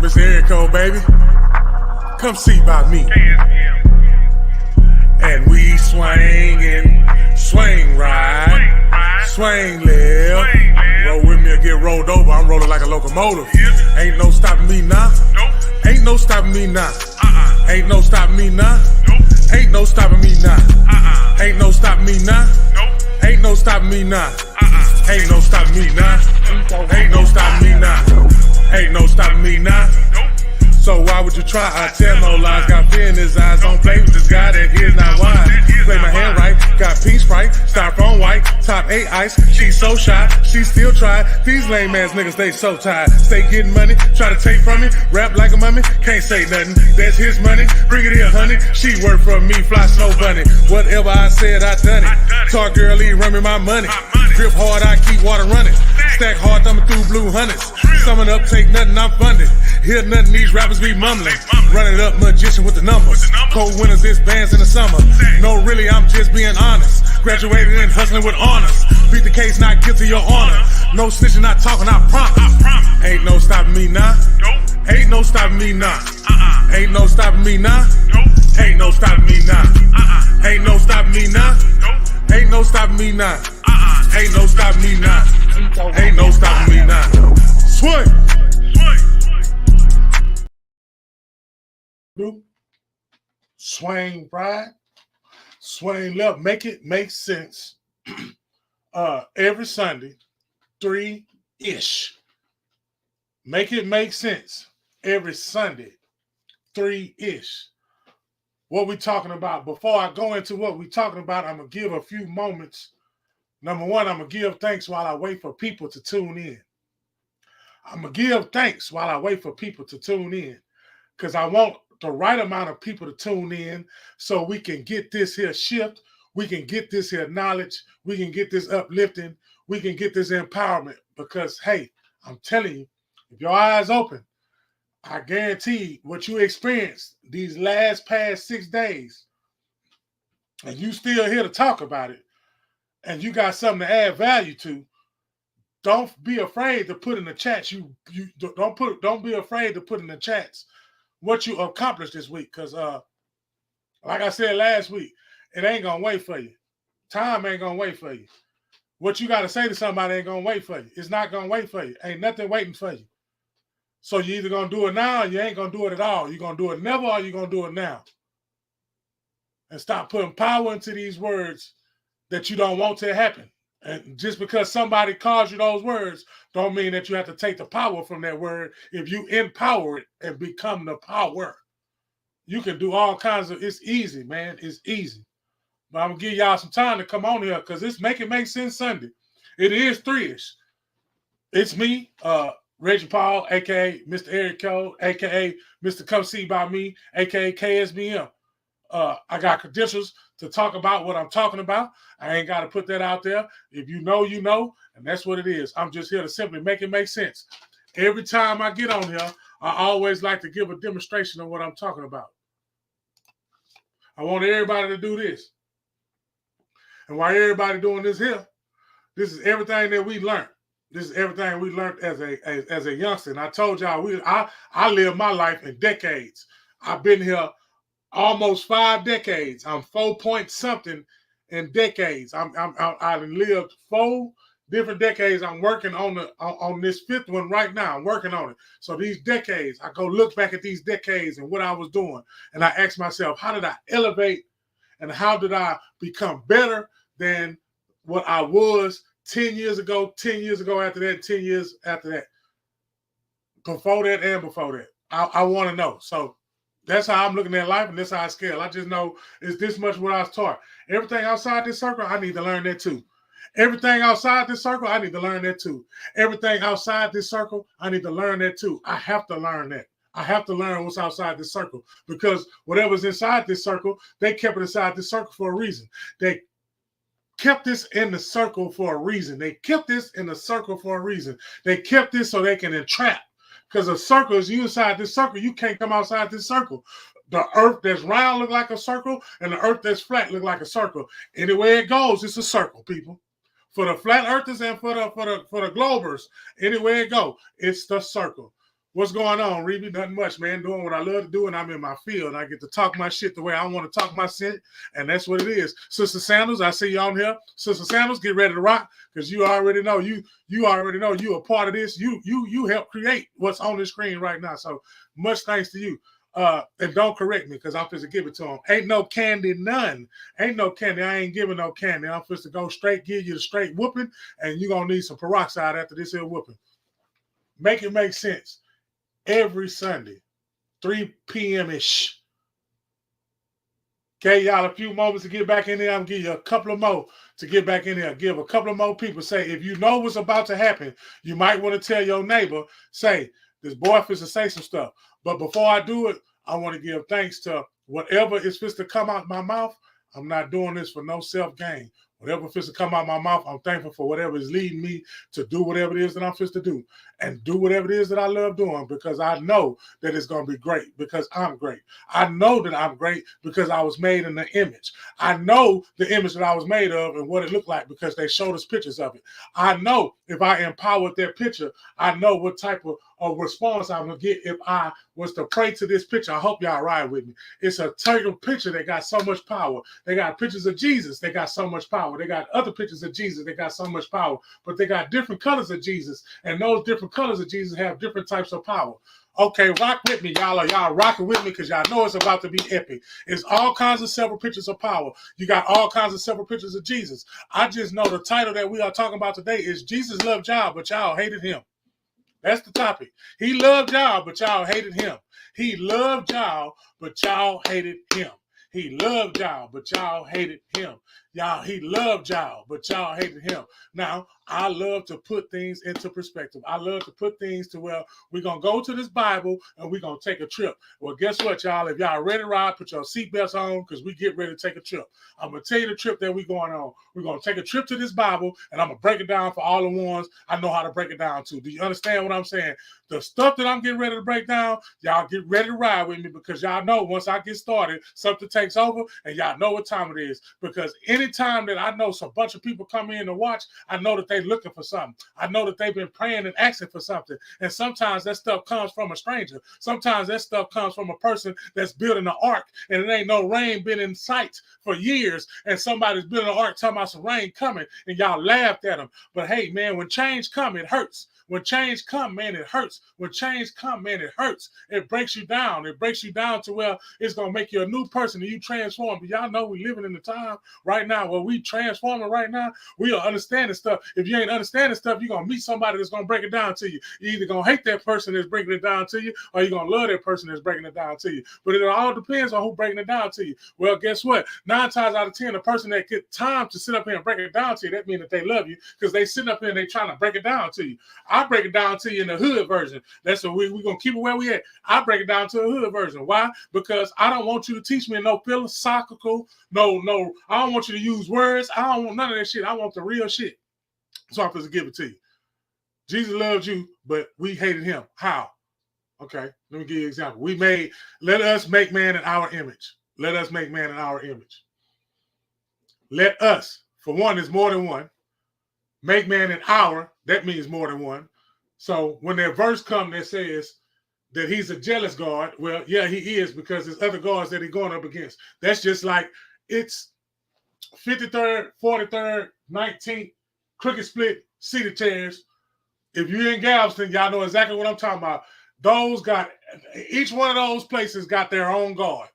Mr. Erico, baby. Come see about me. And we swing and swing right, swing left. Roll with me or get rolled over. I'm rolling like a locomotive. Ain't no stopping me now. Ain't no stopping me now. Ain't no stopping me now. Ain't no stopping me now. Ain't no stopping me now. Ain't no stopping me now. Ain't no stopping me now. Ain't no stopping me now. Ain't no stopping me now. So why would you try? I tell no lies. Got fear in his eyes. Don't play with this guy that here's not wise. Play my hand right. Got pink Sprite. Styrofoam white. Top 8 ice. She's so shy. She still try. These lame ass niggas, they so tired. Stay getting money. Try to take from me. Rap like a mummy. Can't say nothing. That's his money. Bring it here, honey. She work for me. Fly snow bunny. Whatever I said, I done it. Talk girly, run me my money. Grip hard, I keep water running. Stack hard, thumbing through blue hundreds. Summing up, take nothing, I'm funded. Hear nothing, these rappers be mumbling. Run it up, magician with the numbers. Cold winters, this band's in the summer. No, really, I'm just being honest. Graduated and hustling with honors. Beat the case, not guilty, your honor. No snitching, not talking, I promise. Ain't no stopping me now. Ain't no stopping me now. Ain't no stopping me now. Ain't no stopping me now. Ain't no stopping me now. Ain't no stopping me now. Ain't no stopping me now. Ain't no stopping me now. Swing. Swing right. Swing left. Make it make sense. Every Sunday, 3-ish. Make it make sense. Every Sunday, 3-ish. What we talking about? Before I go into what we talking about, I'm going to give a few moments. Number one, I'm going to give thanks while I wait for people to tune in. I'm going to give thanks while I wait for people to tune in because I want the right amount of people to tune in so we can get this here shift. We can get this here knowledge. We can get this uplifting. We can get this empowerment because, hey, I'm telling you, if your eyes open, I guarantee what you experienced these past 6 days and you still here to talk about it, and you got something to add value to, don't be afraid to put in the chats. You don't be afraid to put in the chats what you accomplished this week. Because like I said last week, it ain't gonna wait for you. Time ain't gonna wait for you. What you gotta say to somebody ain't gonna wait for you. It's not gonna wait for you. Ain't nothing waiting for you. So you either gonna do it now or you ain't gonna do it at all. You're gonna do it never or you're gonna do it now. And stop putting power into these words that you don't want to happen. And just because somebody calls you those words don't mean that you have to take the power from that word. If you empower it and become the power, you can do all kinds of, it's easy, man. It's easy. But I'm going to give y'all some time to come on here because it's Make It Make Sense Sunday. It is 3-ish. It's me, Reggie Paul, a.k.a. Mr. Eric Cole, a.k.a. Mr. Come See About Me, a.k.a. KSBM. I got credentials to talk about what I'm talking about. I ain't got to put that out there. If you know, you know, and that's what it is. I'm just here to simply make it make sense. Every time I get on here, I always like to give a demonstration of what I'm talking about. I want everybody to do this. And while everybody doing this here, this is everything that we learned. This is everything we learned as a youngster. And I told y'all, I lived my life in decades. I've been here almost 5 decades. I'm 4 point something in decades. I've lived 4 different decades. I'm working on this 5th one right now. I'm working on it. So these decades, I go look back at these decades and what I was doing, and I ask myself, how did I elevate, and how did I become better than what I was 10 years ago, 10 years ago after that, 10 years after that, before that and before that. I want to know. So that's how I'm looking at life, and that's how I scale. I just know it's this much what I was taught. Everything outside this circle, I need to learn that too. Everything outside this circle, I need to learn that too. Everything outside this circle, I need to learn that too. I have to learn that. I have to learn what's outside this circle because whatever's inside this circle, they kept it inside this circle for a reason. They kept this in the circle for a reason. They kept this in the circle for a reason. They kept this so they can entrap. Because a circle is you inside this circle, you can't come outside this circle. The earth that's round look like a circle, and the earth that's flat look like a circle. Anywhere it goes, it's a circle, people. For the flat earthers and for the globers, anywhere it go, it's the circle. What's going on, Reby? Nothing much, man. Doing what I love to do, and I'm in my field. I get to talk my shit the way I want to talk my shit, and that's what it is. Sister Sandals, I see you on here. Sister Sandals, get ready to rock, because you already know you already know you a part of this. You help create what's on the screen right now. So much thanks to you. And don't correct me, because I'm supposed to give it to them. Ain't no candy, none. Ain't no candy. I ain't giving no candy. I'm supposed to go straight, give you the straight whooping, and you're going to need some peroxide after this here whooping. Make it make sense. Every Sunday, 3 p.m.-ish. Okay, y'all, a few moments to get back in there. I'm going to give you a couple of more to get back in there. Give a couple of more people. Say, if you know what's about to happen, you might want to tell your neighbor, say, this boy is to say some stuff. But before I do it, I want to give thanks to whatever is supposed to come out my mouth. I'm not doing this for no self-gain. Whatever fits to come out my mouth, I'm thankful for whatever is leading me to do whatever it is that I'm supposed to do, and do whatever it is that I love doing, because I know that it's going to be great, because I'm great. I know that I'm great because I was made in the image. I know the image that I was made of and what it looked like because they showed us pictures of it. I know if I empowered their picture, I know what type of response I'm going to get if I was to pray to this picture. I hope y'all ride with me. It's a total picture that got so much power. They got pictures of Jesus. They got so much power. They got other pictures of Jesus. They got so much power. But they got different colors of Jesus. And those different colors of Jesus have different types of power. Okay, rock with me, y'all. Y'all rocking with me because y'all know it's about to be epic. It's all kinds of several pictures of power. You got all kinds of several pictures of Jesus. I just know the title that we are talking about today is Jesus loved y'all, but y'all hated him. That's the topic. He loved y'all, but y'all hated him. He loved y'all, but y'all hated him. He loved y'all, but y'all hated him. He loved y'all, but y'all hated him. Now, I love to put things into perspective. I love to put things to where we're going to go to this Bible and we're going to take a trip. Well, guess what, y'all? If y'all ready to ride, put your seatbelts on because we get ready to take a trip. I'm going to tell you the trip that we're going on. We're going to take a trip to this Bible, and I'm going to break it down for all the ones I know how to break it down to. Do you understand what I'm saying? The stuff that I'm getting ready to break down, y'all get ready to ride with me because y'all know once I get started, something takes over, and y'all know what time it is. Because anytime that I know some bunch of people come in to watch, I know that they're looking for something. I know that they've been praying and asking for something. And sometimes that stuff comes from a stranger. Sometimes that stuff comes from a person that's building an ark, and it ain't no rain been in sight for years, and somebody's building an ark talking about some rain coming, and y'all laughed at them. But hey, man, when change come, it hurts. When change come, man, it hurts. When change come, man, it hurts. It breaks you down. It breaks you down to where it's going to make you a new person and you transform. But y'all know we living in the time right now where we transforming right now. We are understanding stuff. If you ain't understanding stuff, you're going to meet somebody that's going to break it down to you. You're either going to hate that person that's breaking it down to you, or you're going to love that person that's breaking it down to you. But it all depends on who's breaking it down to you. Well, guess what? 9 times out of 10, the person that get time to sit up here and break it down to you, that means that they love you because they sitting up here and they trying to break it down to you. I break it down to you in the hood version. That's what we're going to keep it where we at. I break it down to a hood version. Why? Because I don't want you to teach me no philosophical, no, I don't want you to use words. I don't want none of that shit. I want the real shit. So I'm supposed to give it to you. Jesus loved you, but we hated him. How? Okay, let me give you an example. Let us make man in our image. Let us make man in our image. Let us, for one, is more than one. Make man in our, that means more than one. So when that verse comes that says that he's a jealous God, well, yeah, he is, because there's other gods that he's going up against. That's just like it's 53rd, 43rd, 19th, crooked split, cedar terrace. If you're in Galveston, y'all know exactly what I'm talking about. Each one of those places got their own God.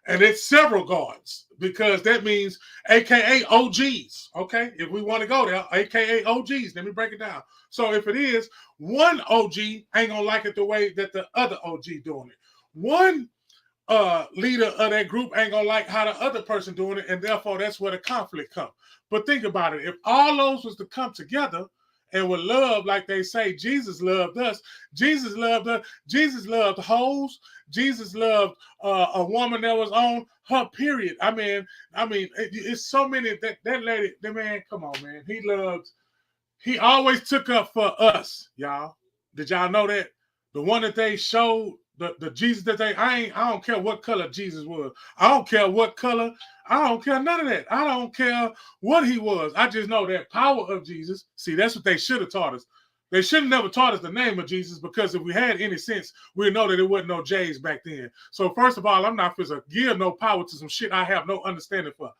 And it's several gods, because that means AKA OGs. Okay, if we want to go there, AKA OGs. Let me break it down. So if it is, one OG ain't gonna like it the way that the other OG doing it. One leader of that group ain't gonna like how the other person doing it, and therefore that's where the conflict comes. But think about it: if all those was to come together and with love, like they say, Jesus loved us. Jesus loved us. Jesus loved hoes. Jesus loved a woman that was on her period. I mean, it's so many that lady, the man, come on, man. He always took up for us, y'all. Did y'all know that? The one that they showed, the Jesus that I don't care what color Jesus was. I don't care what color. I don't care none of that. I don't care what he was. I just know that power of Jesus. See, that's what they should have taught us. They should have never taught us the name of Jesus, because if we had any sense, we'd know that it wasn't no J's back then. So first of all, I'm not supposed to give no power to some shit I have no understanding for.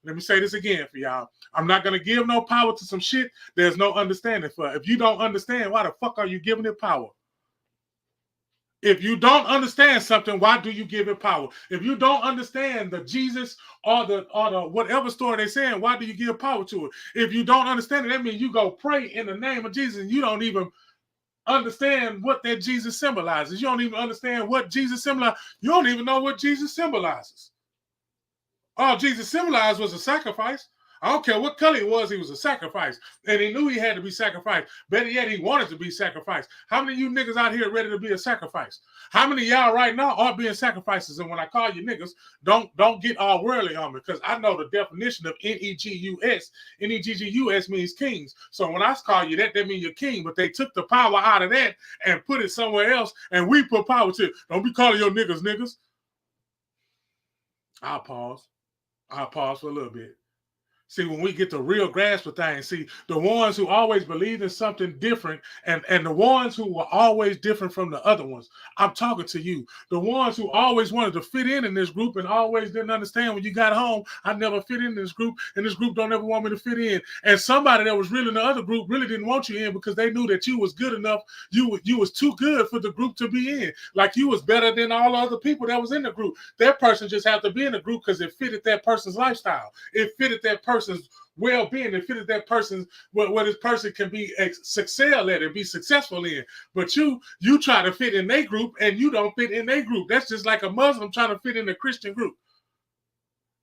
Let me say this again for y'all. I'm not going to give no power to some shit there's no understanding for. If you don't understand, why the fuck are you giving it power? If you don't understand something, why do you give it power? If you don't understand the Jesus or the whatever story they're saying, why do you give power to it? If you don't understand it, that means you go pray in the name of Jesus and you don't even understand what that Jesus symbolizes. You don't even understand what Jesus symbolizes. You don't even know what Jesus symbolizes. All Jesus symbolized was a sacrifice. I don't care what color he was a sacrifice. And he knew he had to be sacrificed. Better yet, he wanted to be sacrificed. How many of you niggas out here ready to be a sacrifice? How many of y'all right now are being sacrifices? And when I call you niggas, don't get all worldly on me, because I know the definition of N-E-G-U-S. N-E-G-G-U-S means kings. So when I call you that means you're king. But they took the power out of that and put it somewhere else, and we put power to it. Don't be calling your niggas. I'll pause for a little bit. See, when we get the real grasp of things, see, the ones who always believed in something different, and the ones who were always different from the other ones, I'm talking to you. The ones who always wanted to fit in this group and always didn't understand when you got home, I never fit in this group, and this group don't ever want me to fit in. And somebody that was really in the other group really didn't want you in because they knew that you was good enough. You was too good for the group to be in. Like you was better than all the other people that was in the group. That person just had to be in the group because it fitted that person's lifestyle. It fitted that person's well-being, and fitted that person's what this person can be excel at and be successful in. But you try to fit in their group and you don't fit in their group. That's just like a Muslim trying to fit in a Christian group.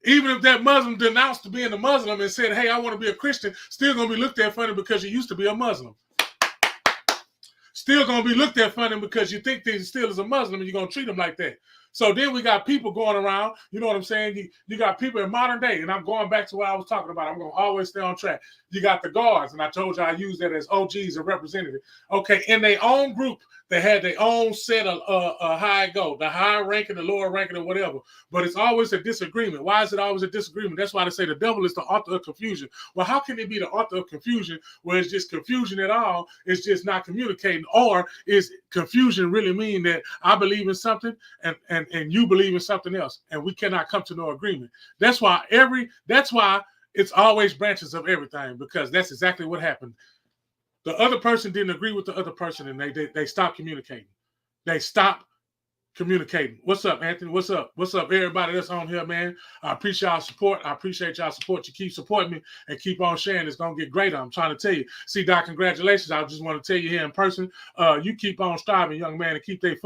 Even if that Muslim denounced being a Muslim and said, hey, I want to be a Christian, still going to be looked at funny because you used to be a Muslim. Still going to be looked at funny because you think they still is a Muslim and you're going to treat them like that. So then we got people going around, you know what I'm saying? You got people in modern day, and I'm going back to what I was talking about. I'm going to always stay on track. You got the guards, and I told you I use that as OGs, a representative. Okay, in their own group, they had their own set of how it go, the higher ranking, the lower ranking, or whatever. But it's always a disagreement. Why is it always a disagreement? That's why they say the devil is the author of confusion. Well, how can it be the author of confusion where it's just confusion at all? It's just not communicating. Or is confusion really mean that I believe in something and you believe in something else, and we cannot come to no agreement? That's why it's always branches of everything, because that's exactly what happened. The other person didn't agree with the other person, and they stopped communicating. They stopped communicating. What's up, Anthony? What's up? What's up, everybody that's on here, man? I appreciate y'all support. I appreciate y'all support. You keep supporting me and keep on sharing. It's going to get greater. I'm trying to tell you. See, Doc, congratulations. I just want to tell you here in person, you keep on striving, young man, and keep your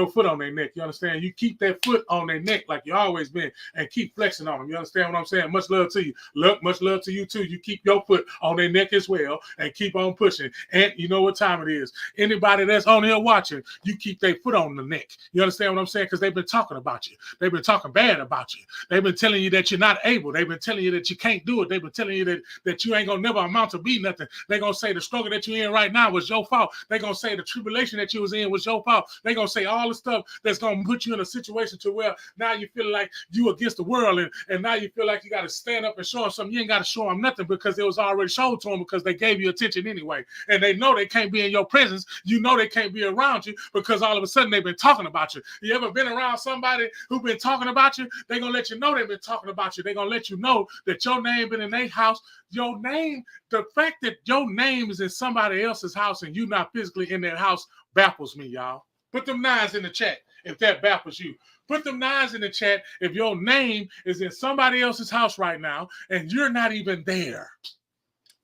foot on their neck. You understand? You keep that foot on their neck like you always been, and keep flexing on them. You understand what I'm saying? Much love to you. Look, much love to you too. You keep your foot on their neck as well and keep on pushing. And you know what time it is. Anybody that's on here watching, you keep their foot on the neck. You understand what I'm saying? Because they've been talking about you. They've been talking bad about you. They've been telling you that you're not able. They've been telling you that you can't do it. They've been telling you that you ain't going to never amount to be nothing. They're going to say the struggle that you're in right now was your fault. They're going to say the tribulation that you was in was your fault. They're going to say all the stuff that's going to put you in a situation to where now you feel like you against the world, and now you feel like you got to stand up and show them something. You ain't got to show them nothing because it was already shown to them because they gave you attention anyway. And they know they can't be in your presence. You know they can't be around you because all of a sudden they've been talking about you. You ever been around somebody who's been talking about you? They're going to let you know they've been talking about you. They're going to let you know that your name been in their house. Your name, the fact that your name is in somebody else's house and you not physically in their house baffles me, y'all. Put them 9s in the chat if that baffles you. Put them 9s in the chat if your name is in somebody else's house right now and you're not even there.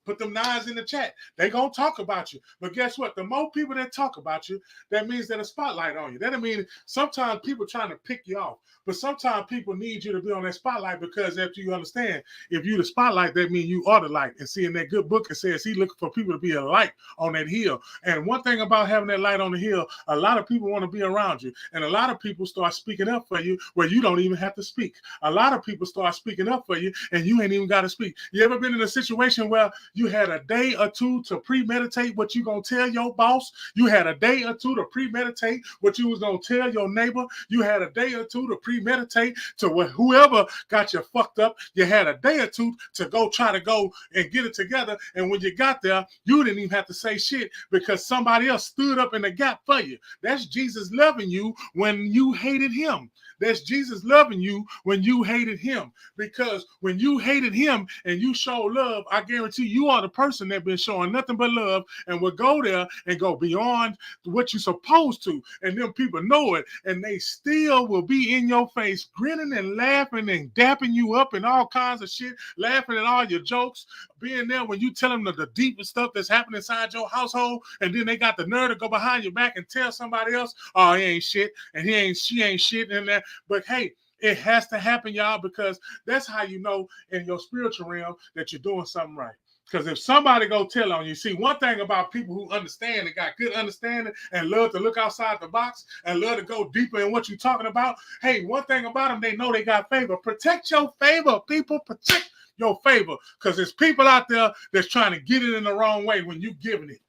Put them 9s in the chat. They gonna talk about you. But guess what? The more people that talk about you, that means that a spotlight on you. That means sometimes people trying to pick you off. But sometimes people need you to be on that spotlight because after you understand, if you the spotlight, that means you are the light. And see, in that good book, it says he looking for people to be a light on that hill. And one thing about having that light on the hill, a lot of people want to be around you. And a lot of people start speaking up for you where you don't even have to speak. A lot of people start speaking up for you and you ain't even got to speak. You ever been in a situation where You had a day or two to premeditate what you gonna tell your boss. You had a day or two to premeditate what you was gonna tell your neighbor. You had a day or two to premeditate to whoever got you fucked up. You had a day or two to try to go and get it together. And when you got there, you didn't even have to say shit because somebody else stood up in the gap for you. That's Jesus loving you when you hated him. That's Jesus loving you when you hated him. Because when you hated him and you show love, I guarantee you are the person that been showing nothing but love and will go there and go beyond what you're supposed to. And them people know it, and they still will be in your face, grinning and laughing and dapping you up and all kinds of shit, laughing at all your jokes, being there when you tell them the deepest stuff that's happening inside your household, and then they got the nerve to go behind your back and tell somebody else, oh, he ain't shit, and she ain't shit in there. But hey, it has to happen, y'all, because that's how you know in your spiritual realm that you're doing something right. Because if somebody go tell on you, see, one thing about people who understand and got good understanding and love to look outside the box and love to go deeper in what you're talking about, hey, one thing about them, they know they got favor. Protect your favor, people. Protect your favor. Because there's people out there that's trying to get it in the wrong way when you giving it.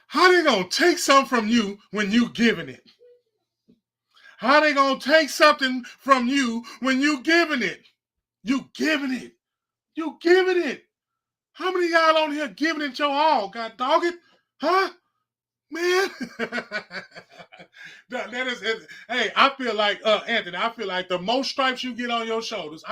How they gonna take something from you when you giving it? How they gonna take something from you when you giving it? You giving it. You giving it. How many of y'all on here giving it your all? God dog it? Huh? Man. that is, hey, I feel like, Anthony, I feel like the most stripes you get on your shoulders,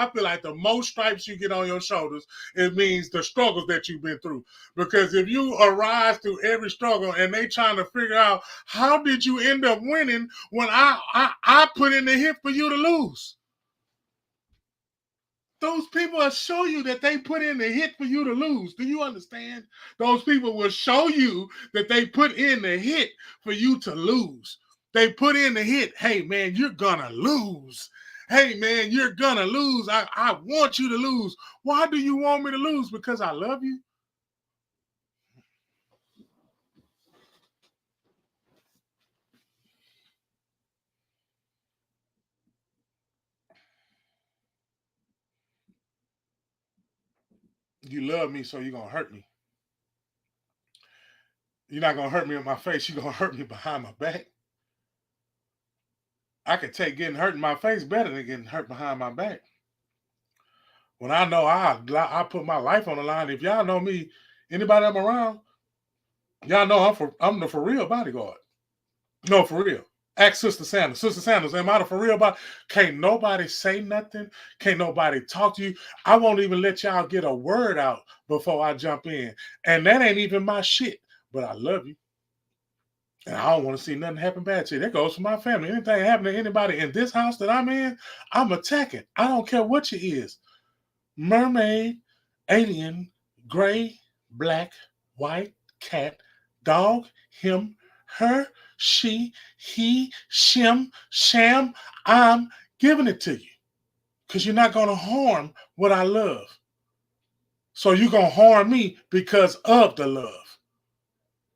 it means the struggles that you've been through. Because if you arise through every struggle and they trying to figure out how did you end up winning when I put in the hit for you to lose. Those people will show you that they put in the hit for you to lose. Do you understand? Those people will show you that they put in the hit for you to lose. They put in the hit. Hey, man, you're going to lose. Hey, man, you're going to lose. I want you to lose. Why do you want me to lose? Because I love you? You love me, so you're going to hurt me. You're not going to hurt me in my face. You're going to hurt me behind my back. I can take getting hurt in my face better than getting hurt behind my back. When I know I put my life on the line. If y'all know me, anybody I'm around, y'all know I'm the for real bodyguard. No, for real. Ask Sister Sanders. Sister Sanders, am I the for real body? Can't nobody say nothing. Can't nobody talk to you. I won't even let y'all get a word out before I jump in. And that ain't even my shit. But I love you. And I don't want to see nothing happen bad to you. That goes for my family. Anything happen to anybody in this house that I'm in, I'm attacking. I don't care what you is. Mermaid, alien, gray, black, white, cat, dog, him, her, she, he, shim, sham, I'm giving it to you. Because you're not going to harm what I love. So you're going to harm me because of the love.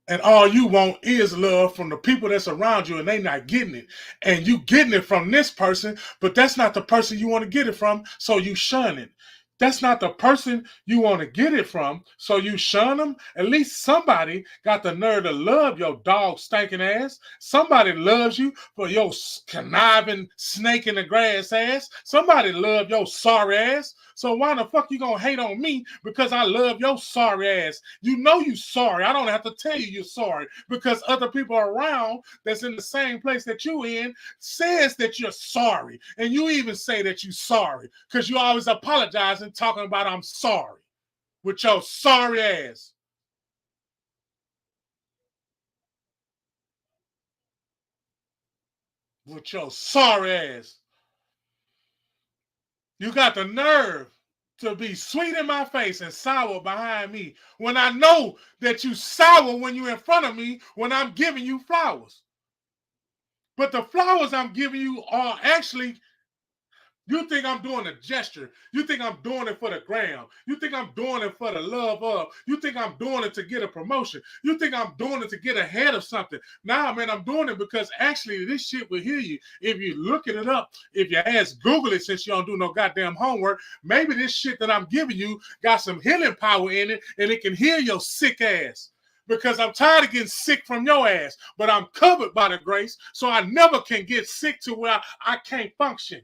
And all you want is love from the people that's around you, and they not getting it. And you getting it from this person, but that's not the person you want to get it from, so you shun it. That's not the person you want to get it from, so you shun them. At least somebody got the nerve to love your dog stinking ass. Somebody loves you for your conniving snake in the grass ass. Somebody love your sorry ass. So why the fuck you gonna hate on me because I love your sorry ass? You know you sorry. I don't have to tell you you're sorry because other people around that's in the same place that you in says that you're sorry. And you even say that you're sorry because you always apologizing, talking about I'm sorry with your sorry ass. With your sorry ass. You got the nerve to be sweet in my face and sour behind me when I know that you sour when you're in front of me when I'm giving you flowers. But the flowers I'm giving you are actually You think I'm doing a gesture. You think I'm doing it for the gram. You think I'm doing it for the love of. You think I'm doing it to get a promotion. You think I'm doing it to get ahead of something. Nah, man, I'm doing it because actually this shit will heal you. If you looking it up, if you ask Google it, since you don't do no goddamn homework, maybe this shit that I'm giving you got some healing power in it and it can heal your sick ass. Because I'm tired of getting sick from your ass, but I'm covered by the grace, so I never can get sick to where I can't function.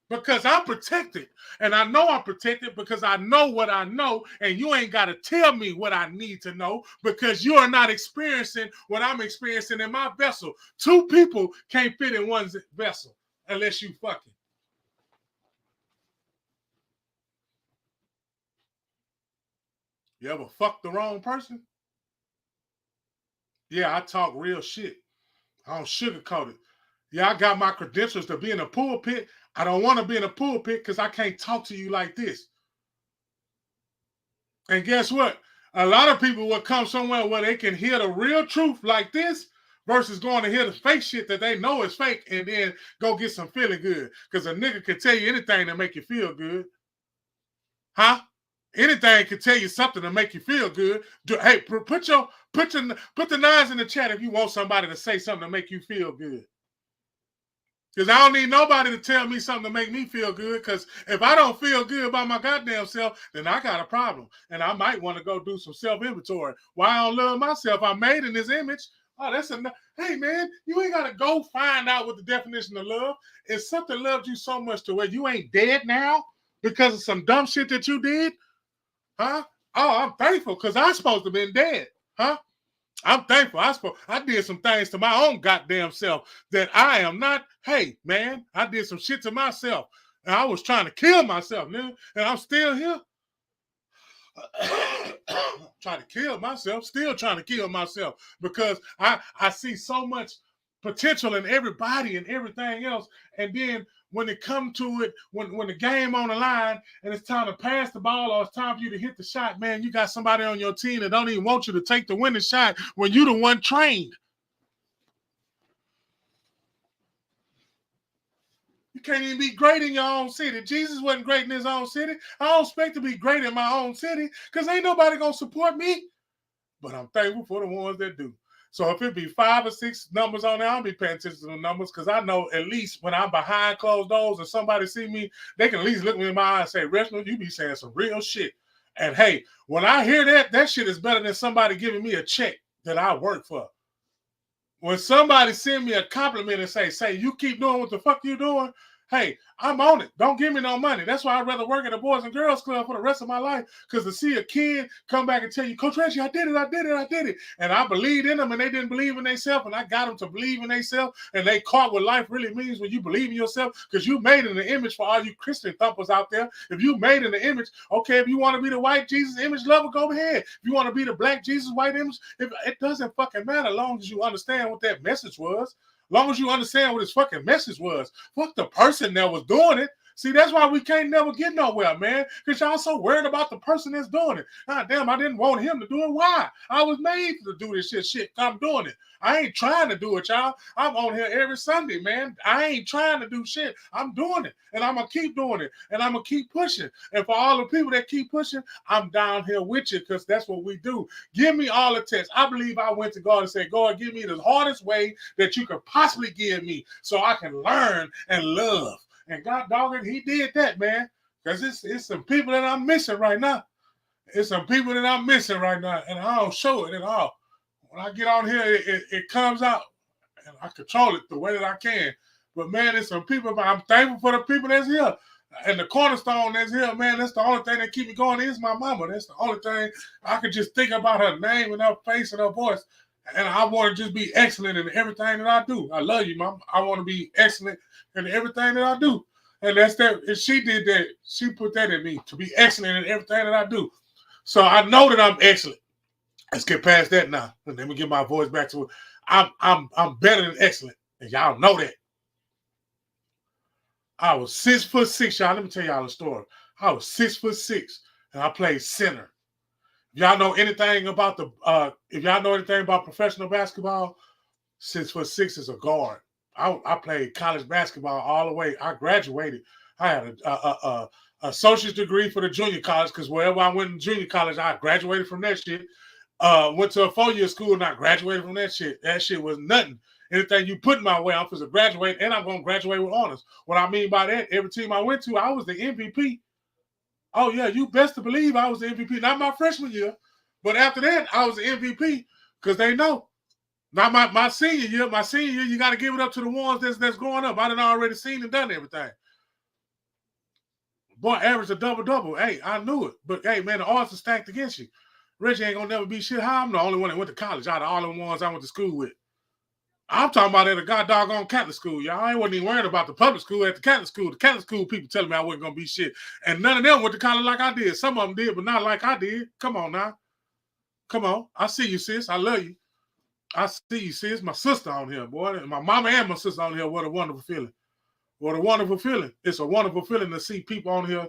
Because I'm protected. And I know I'm protected because I know what I know. And you ain't got to tell me what I need to know because you are not experiencing what I'm experiencing in my vessel. Two people can't fit in one vessel unless you fucking. You ever fuck the wrong person? Yeah, I talk real shit. I don't sugarcoat it. Yeah, I got my credentials to be in a pulpit. I don't want to be in a pulpit because I can't talk to you like this. And guess what? A lot of people will come somewhere where they can hear the real truth like this versus going to hear the fake shit that they know is fake and then go get some feeling good. Because a nigga can tell you anything to make you feel good. Huh? Anything can tell you something to make you feel good. Hey, put the nines in the chat if you want somebody to say something to make you feel good. Because I don't need nobody to tell me something to make me feel good. Because if I don't feel good about my goddamn self, then I got a problem. And I might want to go do some self-inventory. Why I don't love myself? I'm made in this image. Oh, that's enough. Hey, man, you ain't got to go find out what the definition of love is. If something loves you so much to where you ain't dead now because of some dumb shit that you did, huh? Oh, I'm thankful because I'm supposed to have been dead, huh? I'm thankful. I did some things to my own goddamn self that I am not. Hey, man, I did some shit to myself. And I was trying to kill myself, man. And I'm still here. Trying to kill myself. Still trying to kill myself. Because I see so much potential in everybody and everything else. And then when it comes to it, when the game on the line and it's time to pass the ball or it's time for you to hit the shot, man, you got somebody on your team that don't even want you to take the winning shot when you the one trained. You can't even be great in your own city. Jesus wasn't great in his own city. I don't expect to be great in my own city because ain't nobody going to support me. But I'm thankful for the ones that do. So if it be 5 or 6 numbers on there, I'll be paying attention to the numbers because I know at least when I'm behind closed doors and somebody see me, they can at least look me in my eye and say, Reginald, you be saying some real shit. And hey, when I hear that, that shit is better than somebody giving me a check that I work for. When somebody send me a compliment and say, you keep doing what the fuck you doing, hey, I'm on it. Don't give me no money. That's why I'd rather work at a Boys and Girls Club for the rest of my life. Because to see a kid come back and tell you, Coach Reggie, I did it. And I believed in them and they didn't believe in themselves. And I got them to believe in themselves. And they caught what life really means when you believe in yourself. Because you made in the image for all you Christian thumpers out there. If you made in the image, okay, if you want to be the white Jesus image lover, go ahead. If you want to be the black Jesus white image, it doesn't fucking matter as long as you understand what that message was. Long as you understand what his fucking message was. Fuck the person that was doing it. See, that's why we can't never get nowhere, man. Because y'all so worried about the person that's doing it. God damn, I didn't want him to do it. Why? I was made to do this shit. I'm doing it. I ain't trying to do it, y'all. I'm on here every Sunday, man. I ain't trying to do shit. I'm doing it. And I'm going to keep doing it. And I'm going to keep pushing. And for all the people that keep pushing, I'm down here with you because that's what we do. Give me all the tests. I believe I went to God and said, God, give me the hardest way that you could possibly give me so I can learn and love. And God doggone, he did that, man. Because it's some people that I'm missing right now. It's some people that I'm missing right now. And I don't show it at all. When I get on here, it comes out. And I control it the way that I can. But, man, there's some people. I'm thankful for the people that's here. And the cornerstone that's here, man, that's the only thing that keep me going is my mama. That's the only thing I could just think about her name and her face and her voice. And I want to just be excellent in everything that I do. I love you, Mom. I want to be excellent in everything that I do. And that's that. And she did that. She put that in me to be excellent in everything that I do. So I know that I'm excellent. Let's get past that now. And let me get my voice back to it. I'm better than excellent. And y'all know that. I was 6'6", y'all. Let me tell y'all a story. I was 6'6", and I played center. If y'all know anything about professional basketball, 6'6" is a guard. I played college basketball all the way. I graduated. I had a associate's degree for the junior college because wherever I went in junior college, I graduated from that shit. Went to a 4-year school and I graduated from that shit. That shit was nothing. Anything you put in my way, I'm supposed to graduate, and I'm going to graduate with honors. What I mean by that, every team I went to, I was the MVP. Oh, yeah, you best to believe I was the MVP. Not my freshman year, but after that, I was the MVP because they know. Not my senior year, you got to give it up to the ones that's growing up. I done already seen and done everything. Boy, average a double-double. Hey, I knew it. But, hey, man, the odds are stacked against you. Reggie ain't going to never be shit high. I'm the only one that went to college out of all the ones I went to school with. I'm talking about at a god doggone Catholic school, y'all. I wasn't even worried about the public school at the Catholic school. The Catholic school people telling me I wasn't going to be shit. And none of them went to college like I did. Some of them did, but not like I did. Come on now. Come on. I see you, sis. I love you. I see you, sis. My sister on here, boy. My mama and my sister on here. What a wonderful feeling. What a wonderful feeling. It's a wonderful feeling to see people on here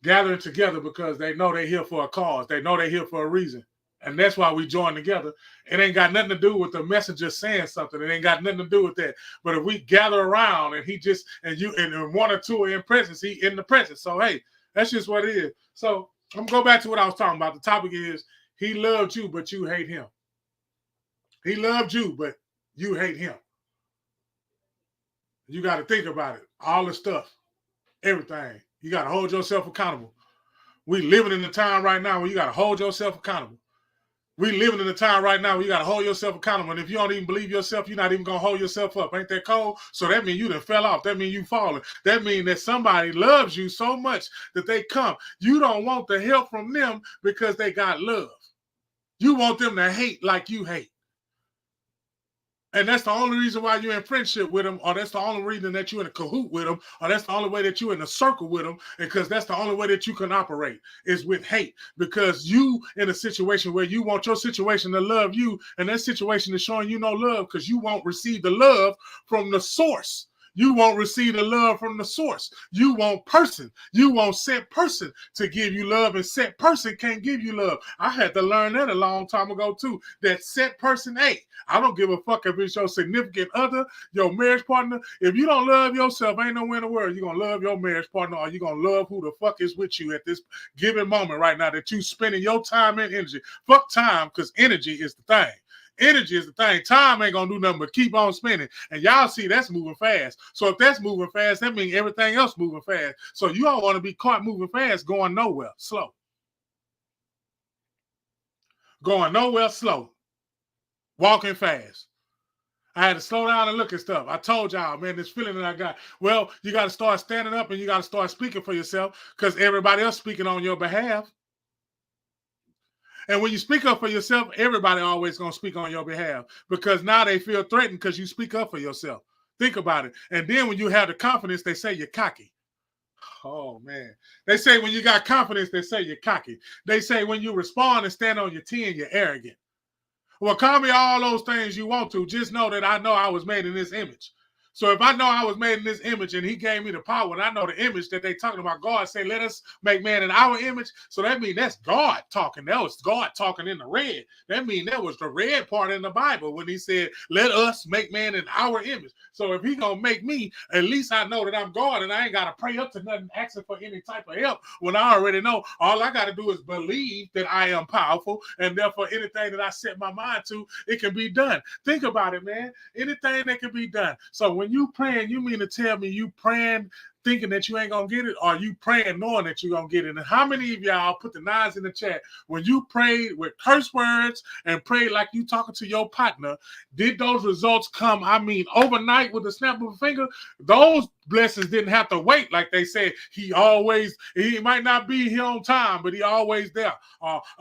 gathering together because they know they're here for a cause. They know they're here for a reason. And that's why we join together. It ain't got nothing to do with the messenger saying something. It ain't got nothing to do with that. But if we gather around and he just, and one or two are in presence, he in the presence. So, hey, that's just what it is. So I'm going to go back to what I was talking about. The topic is, he loved you, but you hate him. He loved you, but you hate him. You got to think about it. All the stuff, everything. You got to hold yourself accountable. We living in a time right now where you got to hold yourself accountable. We living in a time right now where you got to hold yourself accountable. And if you don't even believe yourself, you're not even going to hold yourself up. Ain't that cold? So that means you done fell off. That means you falling. That means that somebody loves you so much that they come. You don't want the help from them because they got love. You want them to hate like you hate. And that's the only reason why you're in friendship with them, or that's the only reason that you're in a cahoot with them, or that's the only way that you're in a circle with them, because that's the only way that you can operate is with hate. Because you in a situation where you want your situation to love you, and that situation is showing you no love because you won't receive the love from the source. You won't receive the love from the source. You want person. You want set person to give you love, and set person can't give you love. I had to learn that a long time ago too, that set person ain't. I don't give a fuck if it's your significant other, your marriage partner. If you don't love yourself, ain't nowhere in the world you're going to love your marriage partner, or you're going to love who the fuck is with you at this given moment right now that you spending your time and energy. Fuck time, because energy is the thing. Energy is the thing. Time ain't going to do nothing but keep on spinning. And y'all see that's moving fast. So if that's moving fast, that means everything else moving fast. So you don't want to be caught moving fast, going nowhere, slow. Going nowhere, slow. Walking fast. I had to slow down and look at stuff. I told y'all, man, this feeling that I got. Well, you got to start standing up and you got to start speaking for yourself because everybody else speaking on your behalf. And when you speak up for yourself, everybody always going to speak on your behalf because now they feel threatened because you speak up for yourself. Think about it. And then when you have the confidence, they say you're cocky. Oh, man. They say when you got confidence, they say you're cocky. They say when you respond and stand on your 10, you're arrogant. Well, call me all those things you want to. Just know that I know I was made in this image. So if I know I was made in this image and he gave me the power, and I know the image that they talking about, God say, let us make man in our image. So that means that's God talking. That was God talking in the red. That means that was the red part in the Bible when he said, let us make man in our image. So if he going to make me, at least I know that I'm God and I ain't got to pray up to nothing asking for any type of help when I already know all I got to do is believe that I am powerful and therefore anything that I set my mind to, it can be done. Think about it, man. Anything that can be done. So when you praying, you mean to tell me you praying thinking that you ain't gonna get it, or you praying knowing that you're gonna get it? And how many of y'all put the nines in the chat when you prayed with curse words and prayed like you talking to your partner? Did those results come, I mean, overnight with the snap of a finger? Those blessings didn't have to wait. Like they said, he might not be here on time, but he always there.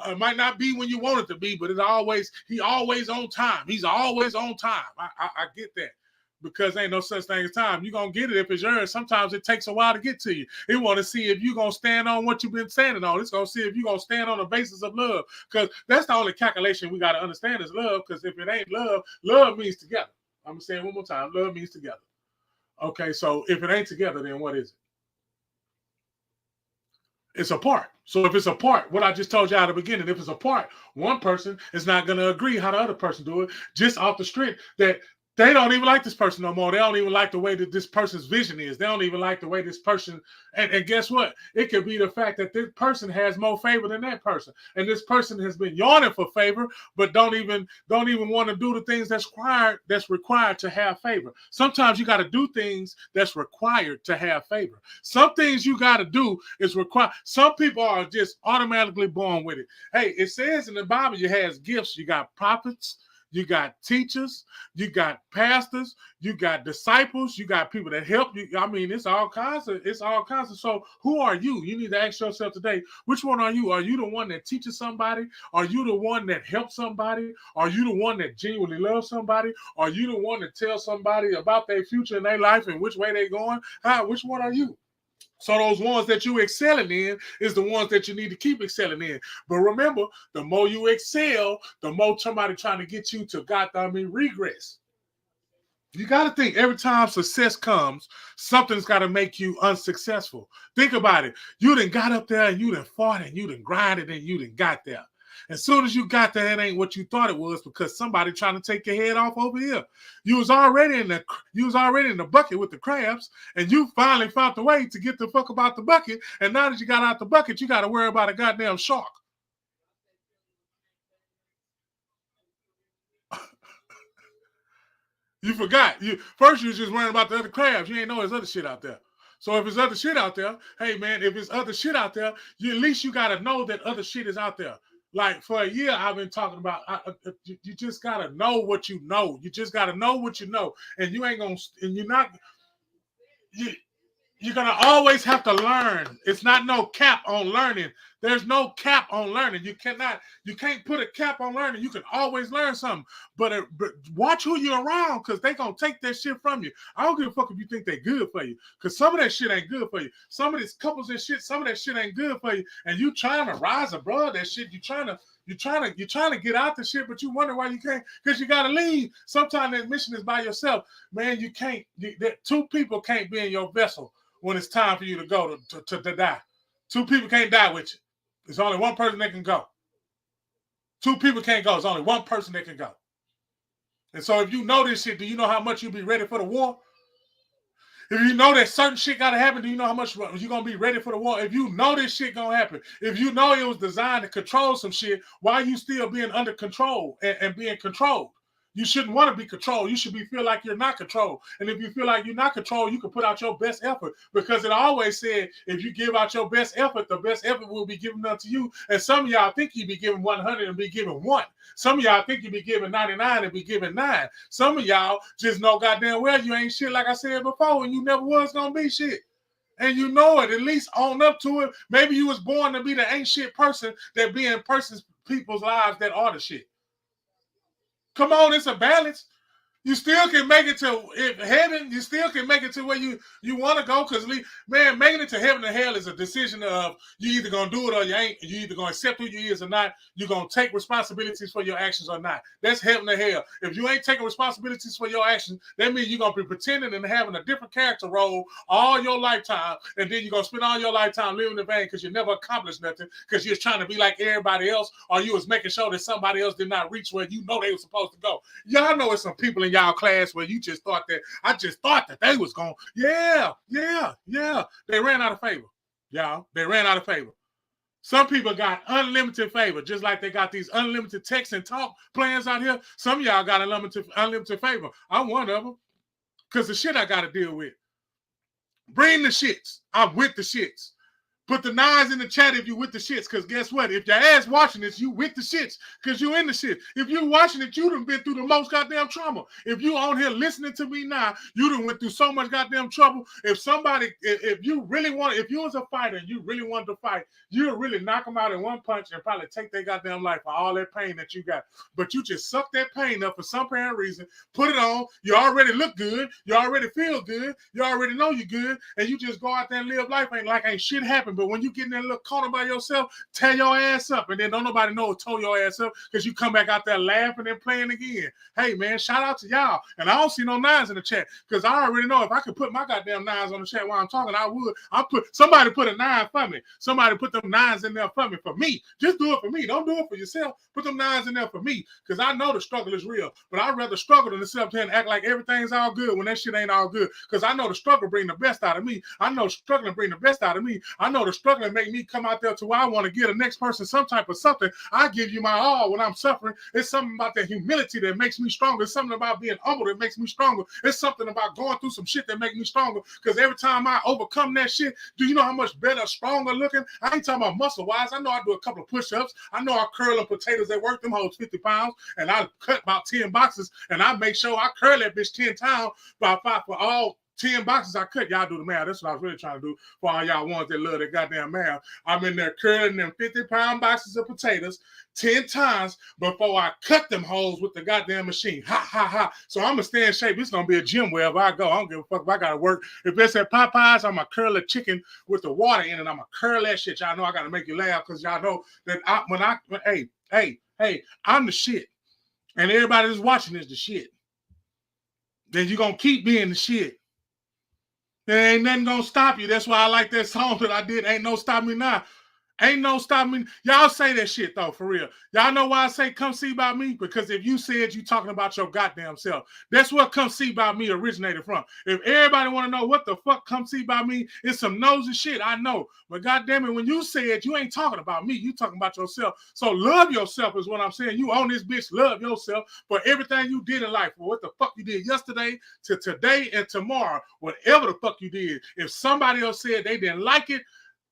It might not be when you want it to be, but he always on time. He's always on time. I get that. Because ain't no such thing as time. You're going to get it if it's yours. Sometimes it takes a while to get to you. It want to see if you're going to stand on what you've been standing on. It's going to see if you're going to stand on the basis of love. Because that's the only calculation we got to understand is love. Because if it ain't love, love means together. I'm going to say it one more time. Love means together. Okay, so if it ain't together, then what is it? It's apart. So if it's apart, what I just told you at the beginning, if it's apart, one person is not going to agree how the other person do it, just off the strength that They don't even like this person no more. They don't even like the way that this person's vision is. They don't even like the way this person, and guess what? It could be the fact that this person has more favor than that person. And this person has been yawning for favor, but don't even want to do the things that's required to have favor. Sometimes you got to do things that's required to have favor. Some things you got to do is required. Some people are just automatically born with it. Hey, it says in the Bible you have gifts. You got prophets, you got teachers, you got pastors, you got disciples, you got people that help you. I mean, it's all kinds of. So who are you? You need to ask yourself today, which one are you? Are you the one that teaches somebody? Are you the one that helps somebody? Are you the one that genuinely loves somebody? Are you the one that tells somebody about their future and their life and which way they're going? Which one are you? So those ones that you excelling in is the ones that you need to keep excelling in. But remember, the more you excel, the more somebody trying to get you to regress. You got to think every time success comes, something's got to make you unsuccessful. Think about it. You done got up there and you done fought and you done grinded and you done got there. As soon as you got there, it ain't what you thought it was because somebody trying to take your head off over here. You was already in the bucket with the crabs, and you finally found the way to get the fuck about the bucket. And now that you got out the bucket, you got to worry about a goddamn shark. You forgot. First you was just worrying about the other crabs. You ain't know there's other shit out there. So if there's other shit out there, hey man, if there's other shit out there, at least you got to know that other shit is out there. Like for a year, I've been talking about you just gotta know what you know. You just gotta know what you know, and you ain't gonna, and you're not. You're gonna always have to learn. It's not no cap on learning. There's no cap on learning. You can't put a cap on learning. You can always learn something. But watch who you're around because they gonna take that shit from you. I don't give a fuck if you think they're good for you. Because some of that shit ain't good for you. Some of these couples and shit, some of that shit ain't good for you. And you trying to rise above that shit. You're trying to get out the shit, but you wonder why you can't, because you gotta leave. Sometimes that mission is by yourself. Man, you can't, two people can't be in your vessel when it's time for you to go to die. Two people can't die with you. There's only one person that can go. Two people can't go. There's only one person that can go. And so if you know this shit, do you know how much you'll be ready for the war? If you know that certain shit got to happen, do you know how much you're going to be ready for the war? If you know this shit going to happen, if you know it was designed to control some shit, why are you still being under control and being controlled? You shouldn't want to be controlled. You should feel like you're not controlled. And if you feel like you're not controlled, you can put out your best effort because it always said if you give out your best effort, the best effort will be given unto you. And some of y'all think you be giving 100 and be giving 1. Some of y'all think you be giving 99 and be giving 9. Some of y'all just know goddamn well you ain't shit like I said before and you never was going to be shit. And you know it, at least own up to it. Maybe you was born to be the ain't shit person that be in people's lives that are the shit. Come on, it's a balance. You still can make it to heaven. You still can make it to where you want to go. Because, man, making it to heaven and hell is a decision of you either going to do it or you ain't. You either going to accept who you is or not. You're going to take responsibilities for your actions or not. That's heaven or hell. If you ain't taking responsibilities for your actions, that means you're going to be pretending and having a different character role all your lifetime. And then you're going to spend all your lifetime living in vain because you never accomplished nothing because you're trying to be like everybody else or you was making sure that somebody else did not reach where you know they were supposed to go. Y'all know it's some people in y'all class where you just thought that they was going, yeah. They ran out of favor. Y'all, they ran out of favor. Some people got unlimited favor, just like they got these unlimited text and talk plans out here. Some of y'all got unlimited favor. I'm one of them because the shit I got to deal with. Bring the shits. I'm with the shits. Put the 9s in the chat if you with the shits, because guess what? If your ass watching this, you with the shits, because you in the shit. If you watching it, you done been through the most goddamn trauma. If you on here listening to me now, you done went through so much goddamn trouble. If you was a fighter and you really wanted to fight, you'd really knock them out in one punch and probably take their goddamn life for all that pain that you got. But you just suck that pain up for some apparent reason, put it on, you already look good, you already feel good, you already know you're good, and you just go out there and live life ain't shit happened happen. But when you get in that little corner by yourself, tear your ass up. And then don't nobody know who tore your ass up because you come back out there laughing and playing again. Hey, man, shout out to y'all. And I don't see no nines in the chat because I already know if I could put my goddamn nines on the chat while I'm talking, I would. Somebody put a 9 for me. Somebody put them 9s in there for me. Just do it for me. Don't do it for yourself. Put them 9s in there for me because I know the struggle is real. But I'd rather struggle than to sit up here and act like everything's all good when that shit ain't all good. Because I know the struggle bring the best out of me. I know struggling bring the best out of me. I know the struggling make me come out there to where I want to give the next person some type of something. I give you my all when I'm suffering. It's something about that humility that makes me stronger. It's something about being humble that makes me stronger. It's something about going through some shit that makes me stronger. Because every time I overcome that shit, do you know how much better, stronger looking? I ain't talking about muscle-wise. I know I do a couple of push-ups. I know I curl up potatoes at work. Them holds 50 pounds. And I cut about 10 boxes. And I make sure I curl that bitch 10 times by 5 for all 10 boxes I cut. Y'all do the math. That's what I was really trying to do for all y'all ones that love that goddamn math. I'm in there curling them 50-pound boxes of potatoes 10 times before I cut them holes with the goddamn machine. Ha, ha, ha. So I'm going to stay in shape. It's going to be a gym wherever I go. I don't give a fuck if I got to work. If it's at Popeyes, I'm going to curl a chicken with the water in it. I'm going to curl that shit. Y'all know I got to make you laugh because y'all know that hey, I'm the shit. And everybody that's watching is the shit. Then you're going to keep being the shit. There ain't nothing gonna stop you. That's why I like that song that I did. Ain't no stop me now. Ain't no stop me. Y'all say that shit though, for real. Y'all know why I say come see about me? Because if you said you talking about your goddamn self, that's what come see about me originated from. If everybody want to know what the fuck come see about me, it's some nosy shit, I know. But goddamn it, when you said you ain't talking about me, you talking about yourself. So love yourself is what I'm saying. You own this bitch, love yourself for everything you did in life, for what the fuck you did yesterday to today and tomorrow, whatever the fuck you did. If somebody else said they didn't like it,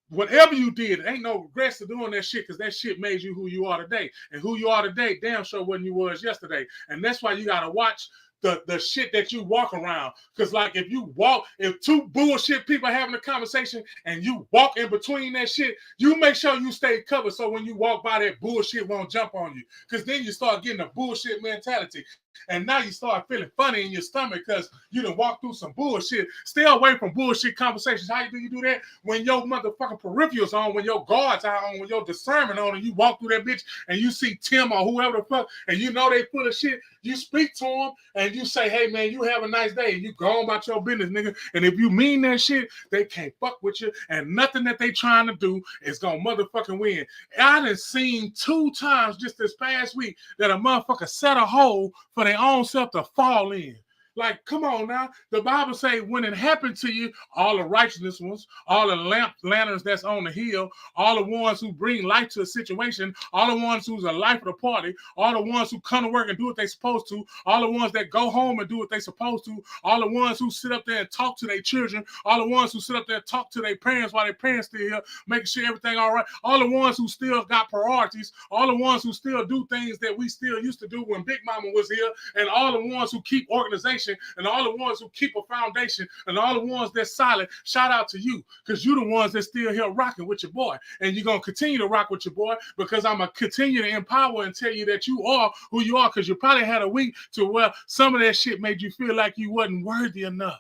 whatever you did, it ain't no regrets to doing that shit because that shit made you who you are today. And who you are today, damn sure wasn't you was yesterday. And that's why you got to watch the shit that you walk around. Because like if two bullshit people having a conversation and you walk in between that shit, you make sure you stay covered so when you walk by that bullshit won't jump on you. Because then you start getting a bullshit mentality. And now you start feeling funny in your stomach because you done walked through some bullshit. Stay away from bullshit conversations. How do you do that? When your motherfucking peripherals on, when your guards are on, when your discernment on, and you walk through that bitch and you see Tim or whoever the fuck, and you know they full of shit, you speak to them and you say, hey man, you have a nice day. And you go on about your business, nigga. And if you mean that shit, they can't fuck with you. And nothing that they trying to do is gonna motherfucking win. I done seen 2 times just this past week that a motherfucker set a hole for their own self to fall in. Like, come on now. The Bible say when it happened to you, all the righteousness ones, all the lanterns that's on the hill, all the ones who bring light to a situation, all the ones who's a life of the party, all the ones who come to work and do what they supposed to, all the ones that go home and do what they supposed to, all the ones who sit up there and talk to their children, all the ones who sit up there and talk to their parents while their parents still here, making sure everything all right, all the ones who still got priorities, all the ones who still do things that we still used to do when Big Mama was here, and all the ones who keep organization, and all the ones who keep a foundation, and all the ones that's solid. Shout out to you, because you the ones that still here rocking with your boy, and you're going to continue to rock with your boy, because I'm going to continue to empower and tell you that you are who you are, because you probably had a week to where some of that shit made you feel like you wasn't worthy enough.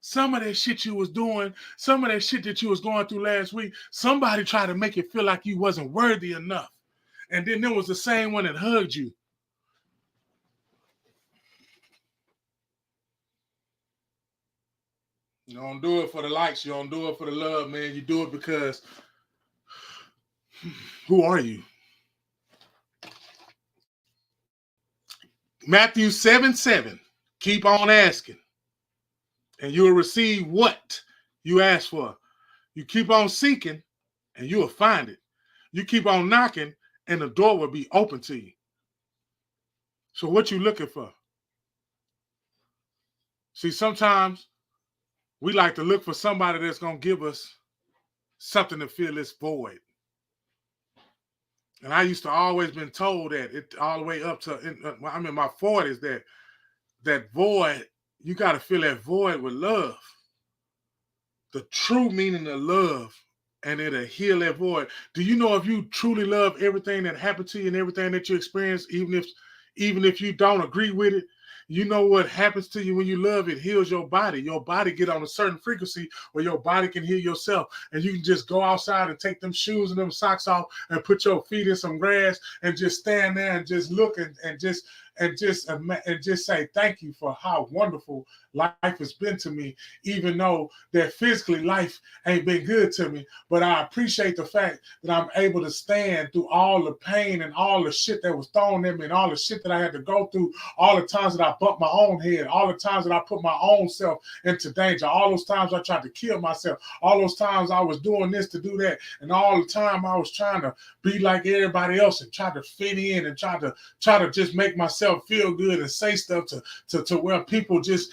Some of that shit you was doing, some of that shit that you was going through last week, somebody tried to make it feel like you wasn't worthy enough. And then there was the same one that hugged you. You don't do it for the likes. You don't do it for the love, man. You do it because who are you? Matthew 7:7. Keep on asking, and you will receive what you ask for. You keep on seeking, and you will find it. You keep on knocking, and the door will be open to you. So what you looking for? See, sometimes we like to look for somebody that's going to give us something to fill this void. And I used to always been told that it all the way up to, I'm in my 40s, that void, you got to fill that void with love. The true meaning of love, and it'll heal that void. Do you know if you truly love everything that happened to you and everything that you experience, even if you don't agree with it, You know what happens to you when you love? It heals your body. Your body get on a certain frequency where your body can heal yourself. And you can just go outside and take them shoes and them socks off and put your feet in some grass and just stand there and just look and just say thank you for how wonderful life has been to me, even though that physically life ain't been good to me. But I appreciate the fact that I'm able to stand through all the pain and all the shit that was thrown at me and all the shit that I had to go through, all the times that I bumped my own head, all the times that I put my own self into danger, all those times I tried to kill myself, all those times I was doing this to do that, and all the time I was trying to be like everybody else and try to fit in and try to just make myself feel good and say stuff to where people just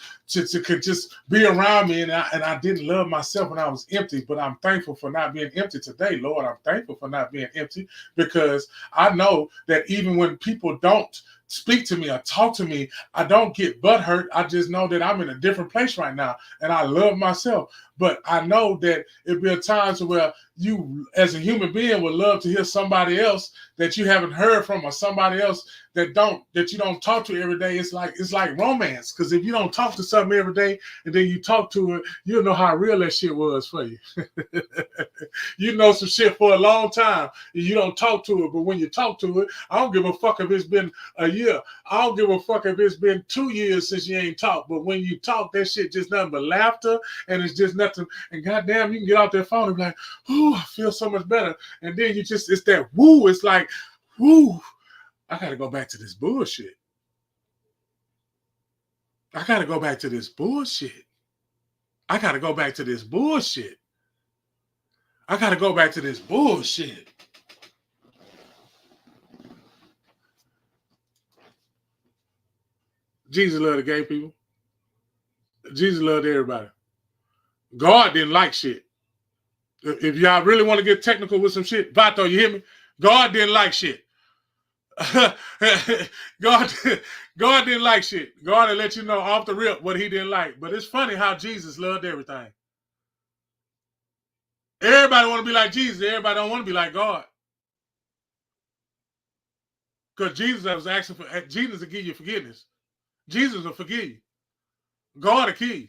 could just be around me, and I didn't love myself when I was empty. But I'm thankful for not being empty today, Lord. I'm thankful for not being empty, because I know that even when people don't speak to me or talk to me, I don't get butthurt. I just know that I'm in a different place right now, and I love myself. But I know that it'll be a time where you, as a human being, would love to hear somebody else that you haven't heard from, or somebody else that you don't talk to every day. It's like romance, because if you don't talk to something every day and then you talk to it, you'll know how real that shit was for you. You know some shit for a long time and you don't talk to it, but when you talk to it, I don't give a fuck if it's been a year. I don't give a fuck if it's been 2 years since you ain't talked. But when you talk, that shit just nothing but laughter, and it's just nothing. And goddamn, you can get out that phone and be like, "Ooh, I feel so much better." And then it's that woo. It's like, woo. I got to go back to this bullshit. I got to go back to this bullshit. I got to go back to this bullshit. I got to go back to this bullshit. Jesus loved the gay people. Jesus loved everybody. God didn't like shit. If y'all really want to get technical with some shit, Vato, you hear me? God didn't like shit. God didn't like shit. God will let you know off the rip what he didn't like. But it's funny how Jesus loved everything. Everybody want to be like Jesus. Everybody don't want to be like God. Because Jesus was asking for Jesus to give you forgiveness. Jesus will forgive you. God will kill you.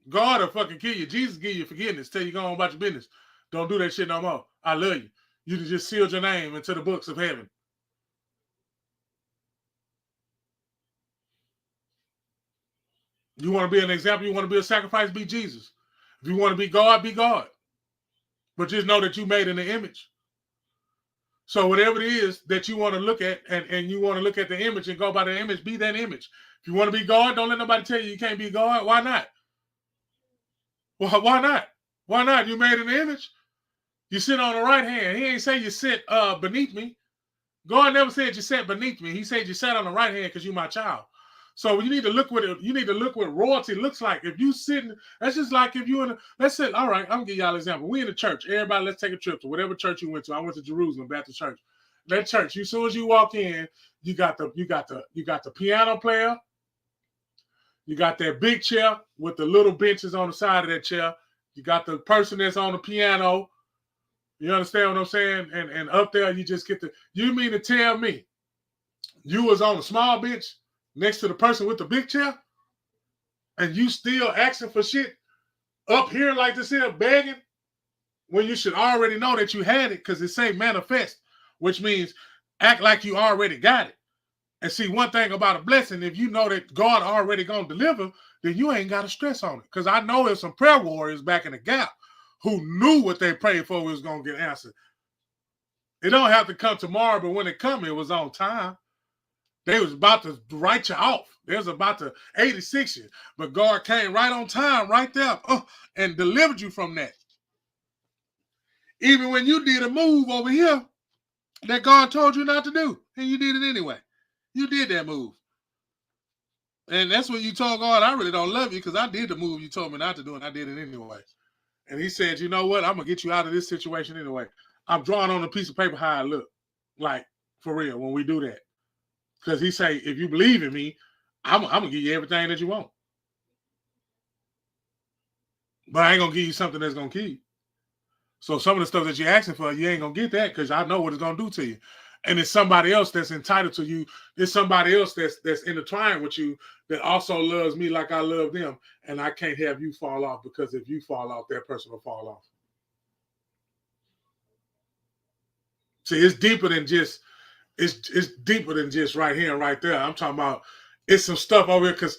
God will fucking kill you. Jesus give you forgiveness. Tell you go on about your business. Don't do that shit no more. I love you. You just sealed your name into the books of heaven. You want to be an example? You want to be a sacrifice? Be Jesus. If you want to be God, be God. But just know that you made in the image. So whatever it is that you want to look at, and you want to look at the image and go by the image, be that image. If you want to be God, don't let nobody tell you can't be God. Why not? Well, why not? Why not? You made in the image. You sit on the right hand. He ain't say you sit beneath me. God never said you sat beneath me. He said you sat on the right hand because you're my child. So you need to look what royalty looks like. If you sitting, that's just like if you in. Let's say, all right, I'm gonna give y'all an example. We in a church. Everybody, let's take a trip to whatever church you went to. I went to Jerusalem Baptist Church. That church. As soon as you walk in, you got the piano player. You got that big chair with the little benches on the side of that chair. You got the person that's on the piano. You understand what I'm saying? And up there, you just get the. You mean to tell me you was on a small bench next to the person with the big chair, and you still asking for shit up here like this here, begging, when you should already know that you had it, because it say manifest, which means act like you already got it. And see, one thing about a blessing, if you know that God already gonna deliver, then you ain't got to stress on it. Because I know there's some prayer warriors back in the gap who knew what they prayed for was gonna get answered. It don't have to come tomorrow, but when it come, it was on time. They was about to write you off. They was about to 86 you. But God came right on time, right there, and delivered you from that. Even when you did a move over here that God told you not to do, and you did it anyway. You did that move. And that's when you told God, I really don't love you because I did the move you told me not to do, and I did it anyway. And he said, you know what? I'm going to get you out of this situation anyway. I'm drawing on a piece of paper how I look. Like, for real, when we do that. Because he say, if you believe in me, I'm going to give you everything that you want. But I ain't going to give you something that's going to kill you. So some of the stuff that you're asking for, you ain't going to get that because I know what it's going to do to you. And it's somebody else that's entitled to you. There's somebody else that's intertwined with you that also loves me like I love them. And I can't have you fall off, because if you fall off, that person will fall off. See, it's deeper than just it's deeper than just right here and right there. I'm talking about it's some stuff over here, because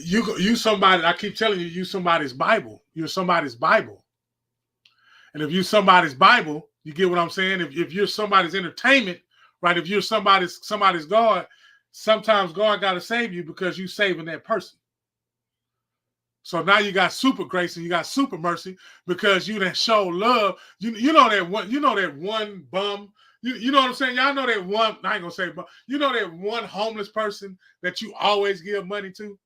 you somebody, I keep telling you, you somebody's Bible. You're somebody's Bible. And if you're somebody's Bible, you get what I'm saying? If you're somebody's entertainment, right? If you're somebody's God, sometimes God got to save you because you saving that person. So now you got super grace and you got super mercy because you done show love. You know that one bum. You know what I'm saying? Y'all know that one, I ain't gonna say bum. You know that one homeless person that you always give money to?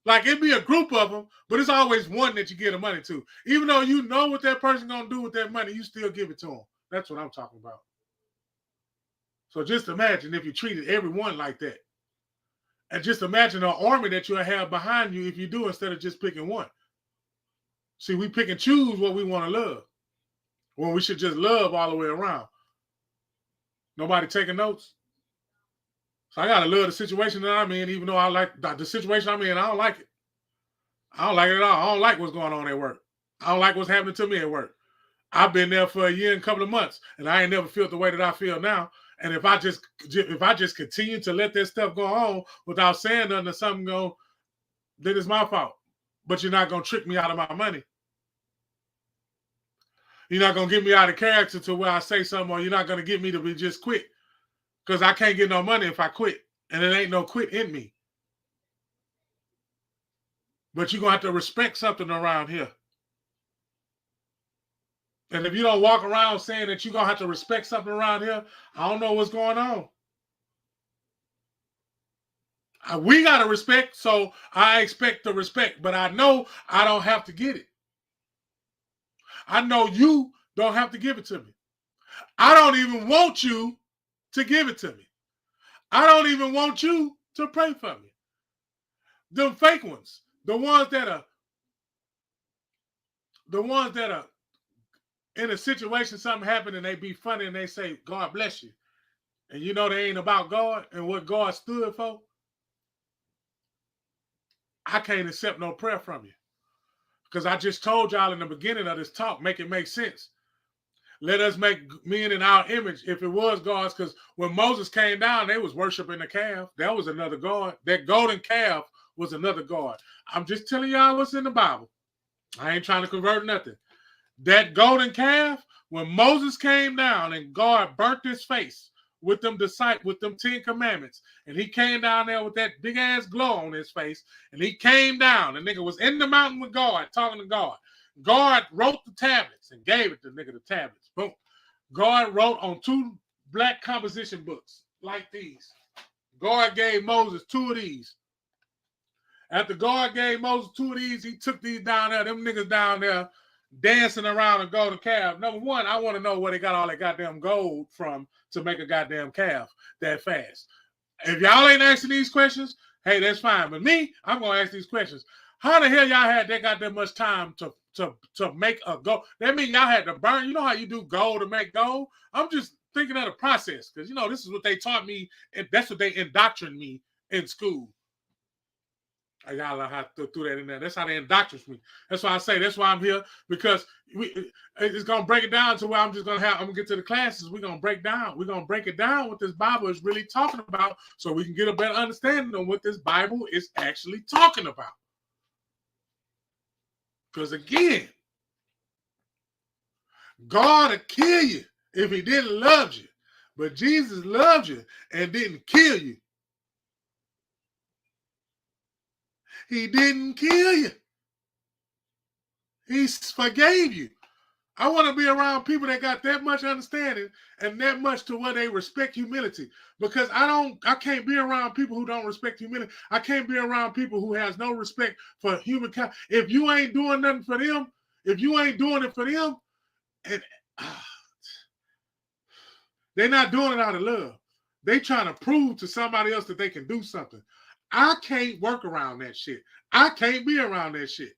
Like, it'd be a group of them, but it's always one that you give the money to. Even though you know what that person gonna do with that money, you still give it to them. That's what I'm talking about. So just imagine if you treated everyone like that. And just imagine an army that you'll have behind you if you do, instead of just picking one. See, we pick and choose what we want to love, when we should just love all the way around. Nobody taking notes? So I got to love the situation that I'm in, even though I like the situation I'm in. I don't like it. I don't like it at all. I don't like what's going on at work. I don't like what's happening to me at work. I've been there for a year and a couple of months, and I ain't never felt the way that I feel now. And if I just continue to let that stuff go on without saying nothing, or something go, then it's my fault. But you're not gonna trick me out of my money. You're not gonna get me out of character to where I say something, or you're not gonna get me to be just quit. Because I can't get no money if I quit. And it ain't no quit in me. But you're gonna have to respect something around here. And if you don't walk around saying that you're gonna have to respect something around here, I don't know what's going on. We got to respect, so I expect the respect, but I know I don't have to get it. I know you don't have to give it to me. I don't even want you to give it to me. I don't even want you to pray for me. Them fake ones, the ones that are in a situation, something happened and they be funny and they say, God bless you. And you know they ain't about God and what God stood for. I can't accept no prayer from you. Because I just told y'all in the beginning of this talk, make it make sense. Let us make men in our image, if it was God's, because when Moses came down, they was worshiping the calf. That was another God. That golden calf was another God. I'm just telling y'all what's in the Bible. I ain't trying to convert nothing. That golden calf, when Moses came down and God burnt his face with them 10 commandments, and he came down there with that big ass glow on his face, and he came down, the nigga was in the mountain with God, talking to God. God wrote the tablets and gave it to the nigga the tablets. Boom. God wrote on 2 black composition books like these. God gave Moses 2 of these. After God gave Moses 2 of these, he took these down there, them niggas down there dancing around a golden calf. Number one, I want to know where they got all that goddamn gold from to make a goddamn calf that fast. If y'all ain't asking these questions, hey, that's fine. But me, I'm going to ask these questions. How the hell y'all had that goddamn much time to make a gold? That means y'all had to burn. You know how you do gold to make gold? I'm just thinking of the process, because, you know, this is what they taught me, and that's what they indoctrinated me in school. I gotta have to throw that in there. That's how they indoctrinate me. That's why I say that's why I'm here, because it's gonna break it down to where I'm gonna get to the classes. We're gonna break it down what this Bible is really talking about, so we can get a better understanding of what this Bible is actually talking about. Because again, God will kill you if he didn't love you. But Jesus loved you and didn't kill you. He didn't kill you. He forgave you. I want to be around people that got that much understanding and that much to where they respect humility. Because I can't be around people who don't respect humility. I can't be around people who has no respect for humankind. If you ain't doing nothing for them, if you ain't doing it for them, and they're not doing it out of love. They trying to prove to somebody else that they can do something. I can't work around that shit. I can't be around that shit.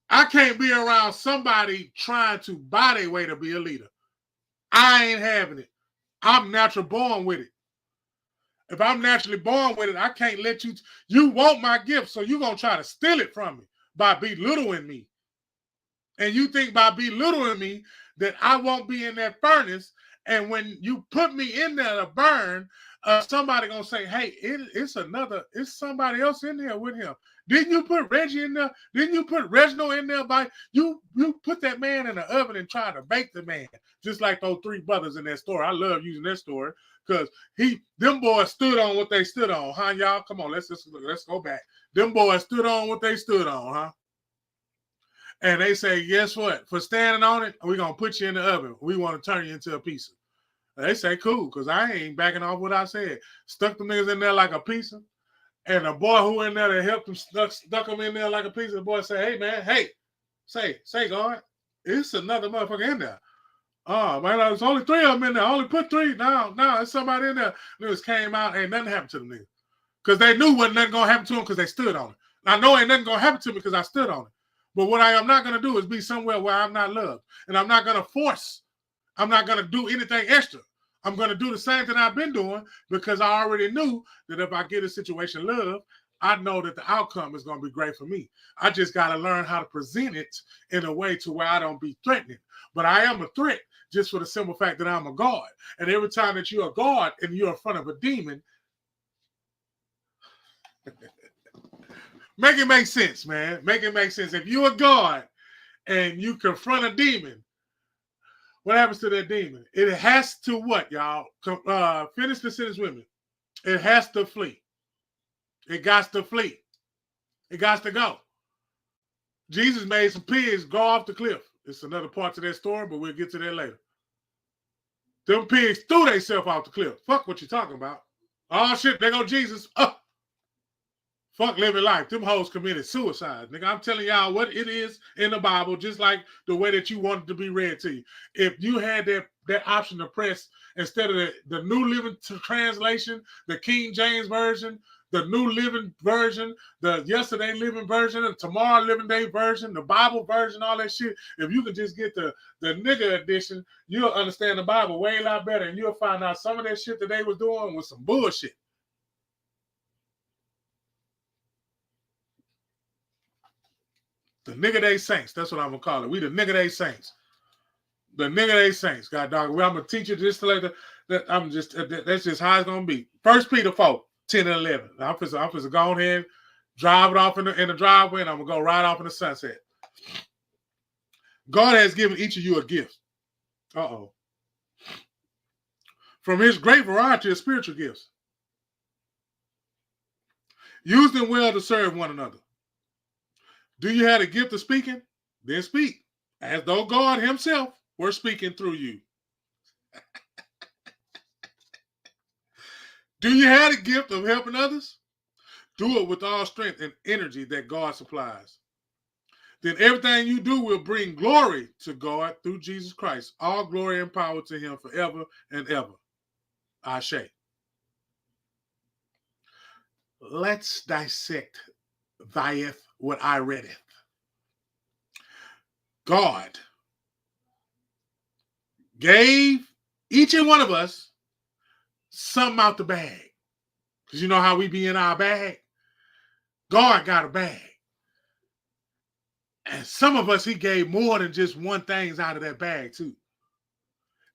I can't be around somebody trying to buy their way to be a leader. I ain't having it. I'm natural born with it. If I'm naturally born with it, I can't let you. You want my gift, so you're going to try to steal it from me by belittling me. And you think by belittling me that I won't be in that furnace. And when you put me in there to burn, somebody going to say, hey, it's somebody else in there with him. Didn't you put Reggie in there? Didn't you put Reginald in there? You put that man in the oven and try to bake the man. Just like those three brothers in that story. I love using that story because them boys stood on what they stood on, huh, y'all? Come on, let's go back. Them boys stood on what they stood on, huh? And they say, guess what? For standing on it, we're going to put you in the oven. We want to turn you into a pizza. They say, cool, because I ain't backing off what I said. Stuck the niggas in there like a pizza. And the boy who in there that helped him stuck him in there like a pizza. The boy say, hey, man, hey, say, God, it's another motherfucker in there. Oh, man, there's only three of them in there. I only put three. No, there's somebody in there. Niggas came out, ain't nothing happened to them niggas. Because they knew wasn't nothing going to happen to them because they stood on it. I know ain't nothing going to happen to me because I stood on it. But what I am not going to do is be somewhere where I'm not loved. And I'm not going to force. I'm not going to do anything extra. I'm going to do the same thing I've been doing because I already knew that if I get a situation love, I know that the outcome is going to be great for me. I just got to learn how to present it in a way to where I don't be threatening. But I am a threat just for the simple fact that I'm a God. And every time that you're a God and you're in front of a demon, make it make sense, man. Make it make sense. If you're a God and you confront a demon, what happens to that demon? It has to what, y'all? Finish the sentence with me. It has to flee. It got to flee. It got to go. Jesus made some pigs go off the cliff. It's another part to that story, but we'll get to that later. Them pigs threw themselves off the cliff. Fuck what you talking about. Oh, shit, there go Jesus. Fuck living life. Them hoes committed suicide. Nigga, I'm telling y'all what it is in the Bible, just like the way that you wanted to be read to you. If you had that option to press instead of the New Living Translation, the King James Version, the New Living Version, the Yesterday Living Version, the Tomorrow Living Day Version, the Bible version, all that shit, if you could just get the nigga edition, you'll understand the Bible way a lot better, and you'll find out some of that shit that they was doing was some bullshit. The nigga they saints. That's what I'm gonna call it. We the nigga they saints. The nigga they saints. God dog. Well, I'm gonna teach you just to later. That's just how it's gonna be. 1 Peter 4, 10 and 11. I'm just go on here, drive it off in the driveway, and I'm gonna go right off in the sunset. God has given each of you a gift. From his great variety of spiritual gifts. Use them well to serve one another. Do you have a gift of speaking? Then speak, as though God himself were speaking through you. Do you have a gift of helping others? Do it with all strength and energy that God supplies. Then everything you do will bring glory to God through Jesus Christ. All glory and power to him forever and ever. Ashe. Let's dissect what I readeth. God gave each and one of us something out the bag. Because you know how we be in our bag? God got a bag. And some of us, he gave more than just one thing out of that bag too.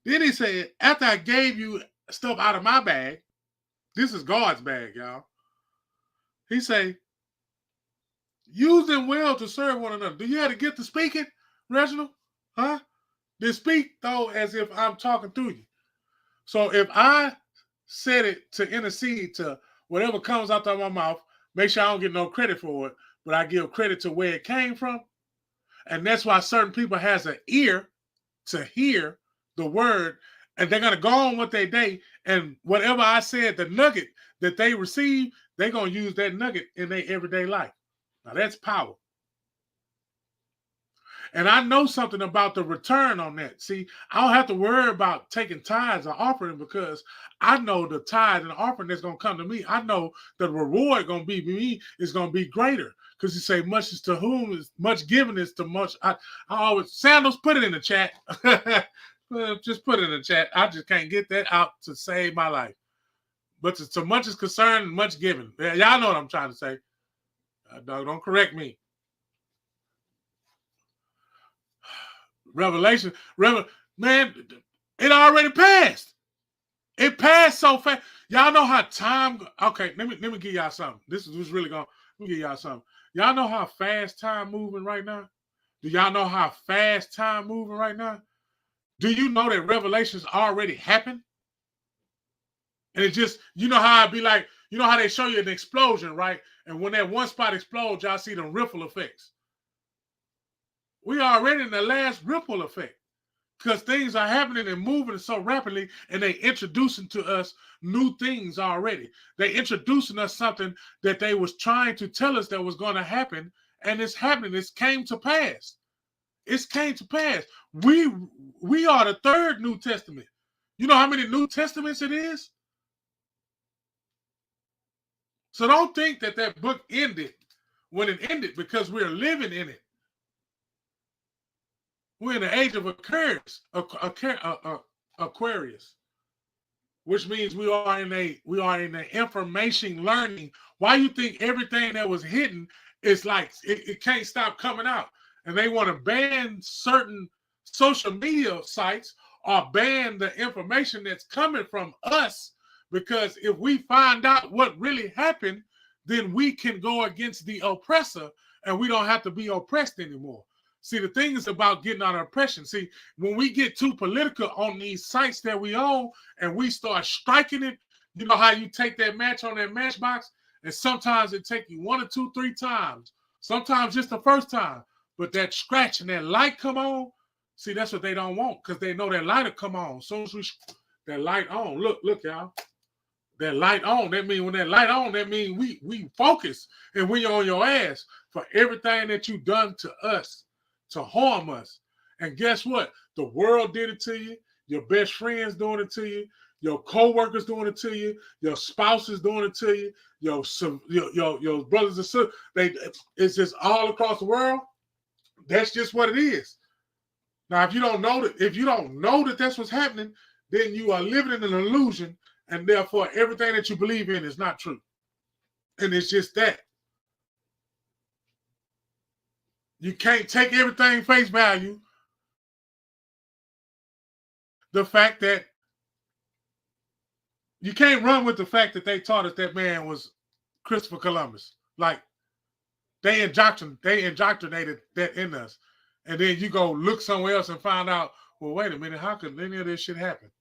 Then he said, after I gave you stuff out of my bag, this is God's bag, y'all. He say, use them well to serve one another. Do you have to get to speaking, Reginald? Huh? Then speak, though, as if I'm talking through you. So if I said it to intercede to whatever comes out of my mouth, make sure I don't get no credit for it, but I give credit to where it came from. And that's why certain people has an ear to hear the word, and they're going to go on with their day, and whatever I said, the nugget that they receive, they're going to use that nugget in their everyday life. Now, that's power. And I know something about the return on that. See, I don't have to worry about taking tithes or offering because I know the tithe and offering that's going to come to me. I know the reward going to be me is going to be greater. Because you say much is to whom is much given is to much. I always, Sandals, put it in the chat. Just put it in the chat. I just can't get that out to save my life. But to much is concerned, much given. Y'all know what I'm trying to say. Don't correct me. Revelation, man, it already passed. It passed so fast. Y'all know how time. Okay, let me give y'all something. This is really going. Let me give y'all something. Y'all know how fast time moving right now? Do y'all know how fast time moving right now? Do you know that revelations already happened? And it just, you know how it'd be like, you know how they show you an explosion, right? And when that one spot explodes, y'all see the ripple effects. We are already in the last ripple effect because things are happening and moving so rapidly, and they introducing to us new things already. They introducing us something that they was trying to tell us that was going to happen, and it's happening. It's came to pass. It's came to pass. We are the third New Testament. You know how many New Testaments it is? So don't think that book ended when it ended, because we're living in it. We're in the age of Aquarius, which means we are in the information learning. Why you think everything that was hidden is like it can't stop coming out? And they want to ban certain social media sites or ban the information that's coming from us, because if we find out what really happened, then we can go against the oppressor and we don't have to be oppressed anymore. See, the thing is about getting out of oppression. See, when we get too political on these sites that we own and we start striking it, you know how you take that match on that matchbox, and sometimes it take you 1 or 2, 3 times, sometimes just the first time, but that scratch and that light come on. See, that's what they don't want, because they know that light will come on. As soon as that light on, look, y'all, that light on. That means when that light on, that means we focus and we on your ass for everything that you done to us, to harm us. And guess what? The world did it to you. Your best friends doing it to you. Your co-workers doing it to you. Your spouses doing it to you. Your brothers and sisters. It's just all across the world. That's just what it is. Now, if you don't know that that's what's happening, then you are living in an illusion, and therefore everything that you believe in is not true. And it's just that. You can't take everything face value. The fact that you can't run with the fact that they taught us that man was Christopher Columbus. Like, they indoctrinated that in us. And then you go look somewhere else and find out, well, wait a minute, how could any of this shit happen?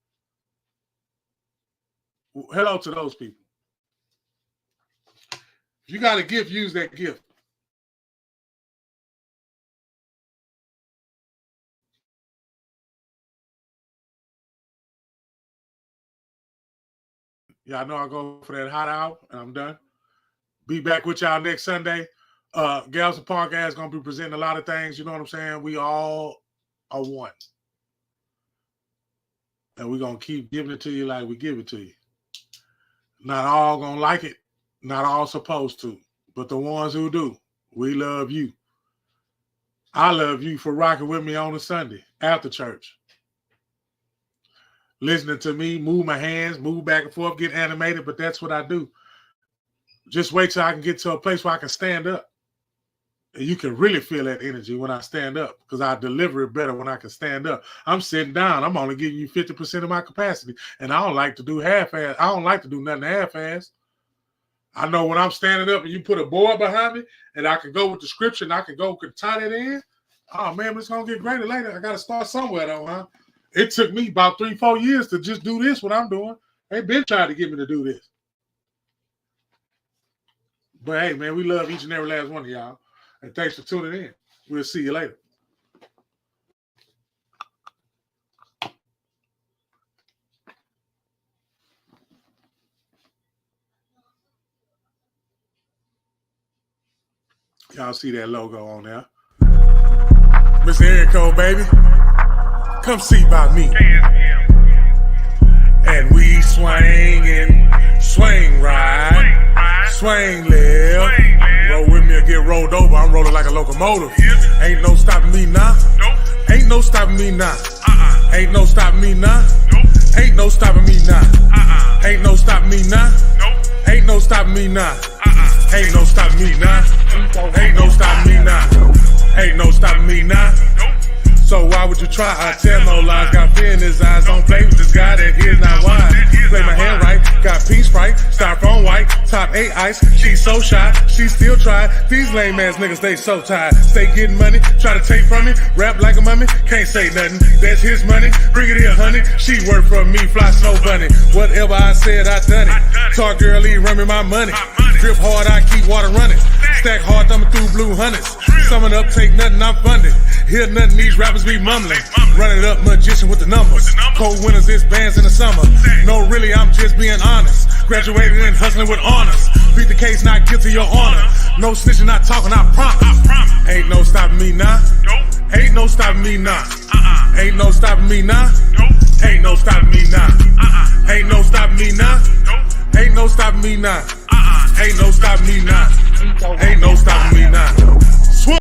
Well, hello to those people. If you got a gift, use that gift. Y'all know I go for that hot hour, and I'm done. Be back with y'all next Sunday. Galvestonpodcast is going to be presenting a lot of things. You know what I'm saying? We all are one. And we're going to keep giving it to you like we give it to you. Not all going to like it. Not all supposed to. But the ones who do, we love you. I love you for rocking with me on a Sunday after church. Listening to me, move my hands, move back and forth, get animated, but that's what I do. Just wait till I can get to a place where I can stand up. And you can really feel that energy when I stand up, because I deliver it better when I can stand up. I'm sitting down. I'm only giving you 50% of my capacity, and I don't like to do half-ass. I don't like to do nothing half-ass. I know when I'm standing up and you put a board behind me and I can go with the scripture and I can tie that in, oh, man, it's going to get greater later. I got to start somewhere, though, huh? It took me about 3-4 years to just do this, what I'm doing. They've been trying to get me to do this. But, hey, man, we love each and every last one of y'all. And thanks for tuning in. We'll see you later. Y'all see that logo on there. Mr. Erico, baby. Come see by me. And we swing and swing right. Swing left. Roll with me or get rolled over. I'm rolling like a locomotive. Ain't no stopping me now. Ain't no stopping me now. Ain't no stopping me now. Ain't no stopping me now. Ain't no stopping me now. Ain't no stopping me now. Ain't no stopping me now. Ain't no stopping me now. Ain't no stopping me now. So why would you try? I tell no lies. Got fear in his eyes. Don't play with this guy that here's not wise. Play my hand right. Got pink Sprite. Styrofoam white. Top 8 ice. She's so shy. She still try. These lame ass niggas, they so tired. Stay getting money. Try to take from me. Rap like a mummy. Can't say nothing. That's his money. Bring it here, honey. She work for me. Fly snow bunny. Whatever I said, I done it. Talk girly, run me my money. Drip hard, I keep water running. Stack hard, thumbing through blue hundreds. Summing up, take nothing, I'm funded. Hear nothing, these rappers be mumbling. Run it up, magician with the numbers. Cold winters, it's bands in the summer. No, really, I'm just being honest. Graduated and hustling with honors. Beat the case, not guilty, your honor. No snitching, not talking, I promise. Ain't no stopping me now. Ain't no stopping me now. Ain't no stopping me now. Ain't no stopping me now. Ain't no stopping me now. Ain't no stopping me now. Ain't no stopping me now. Ain't no stopping me now.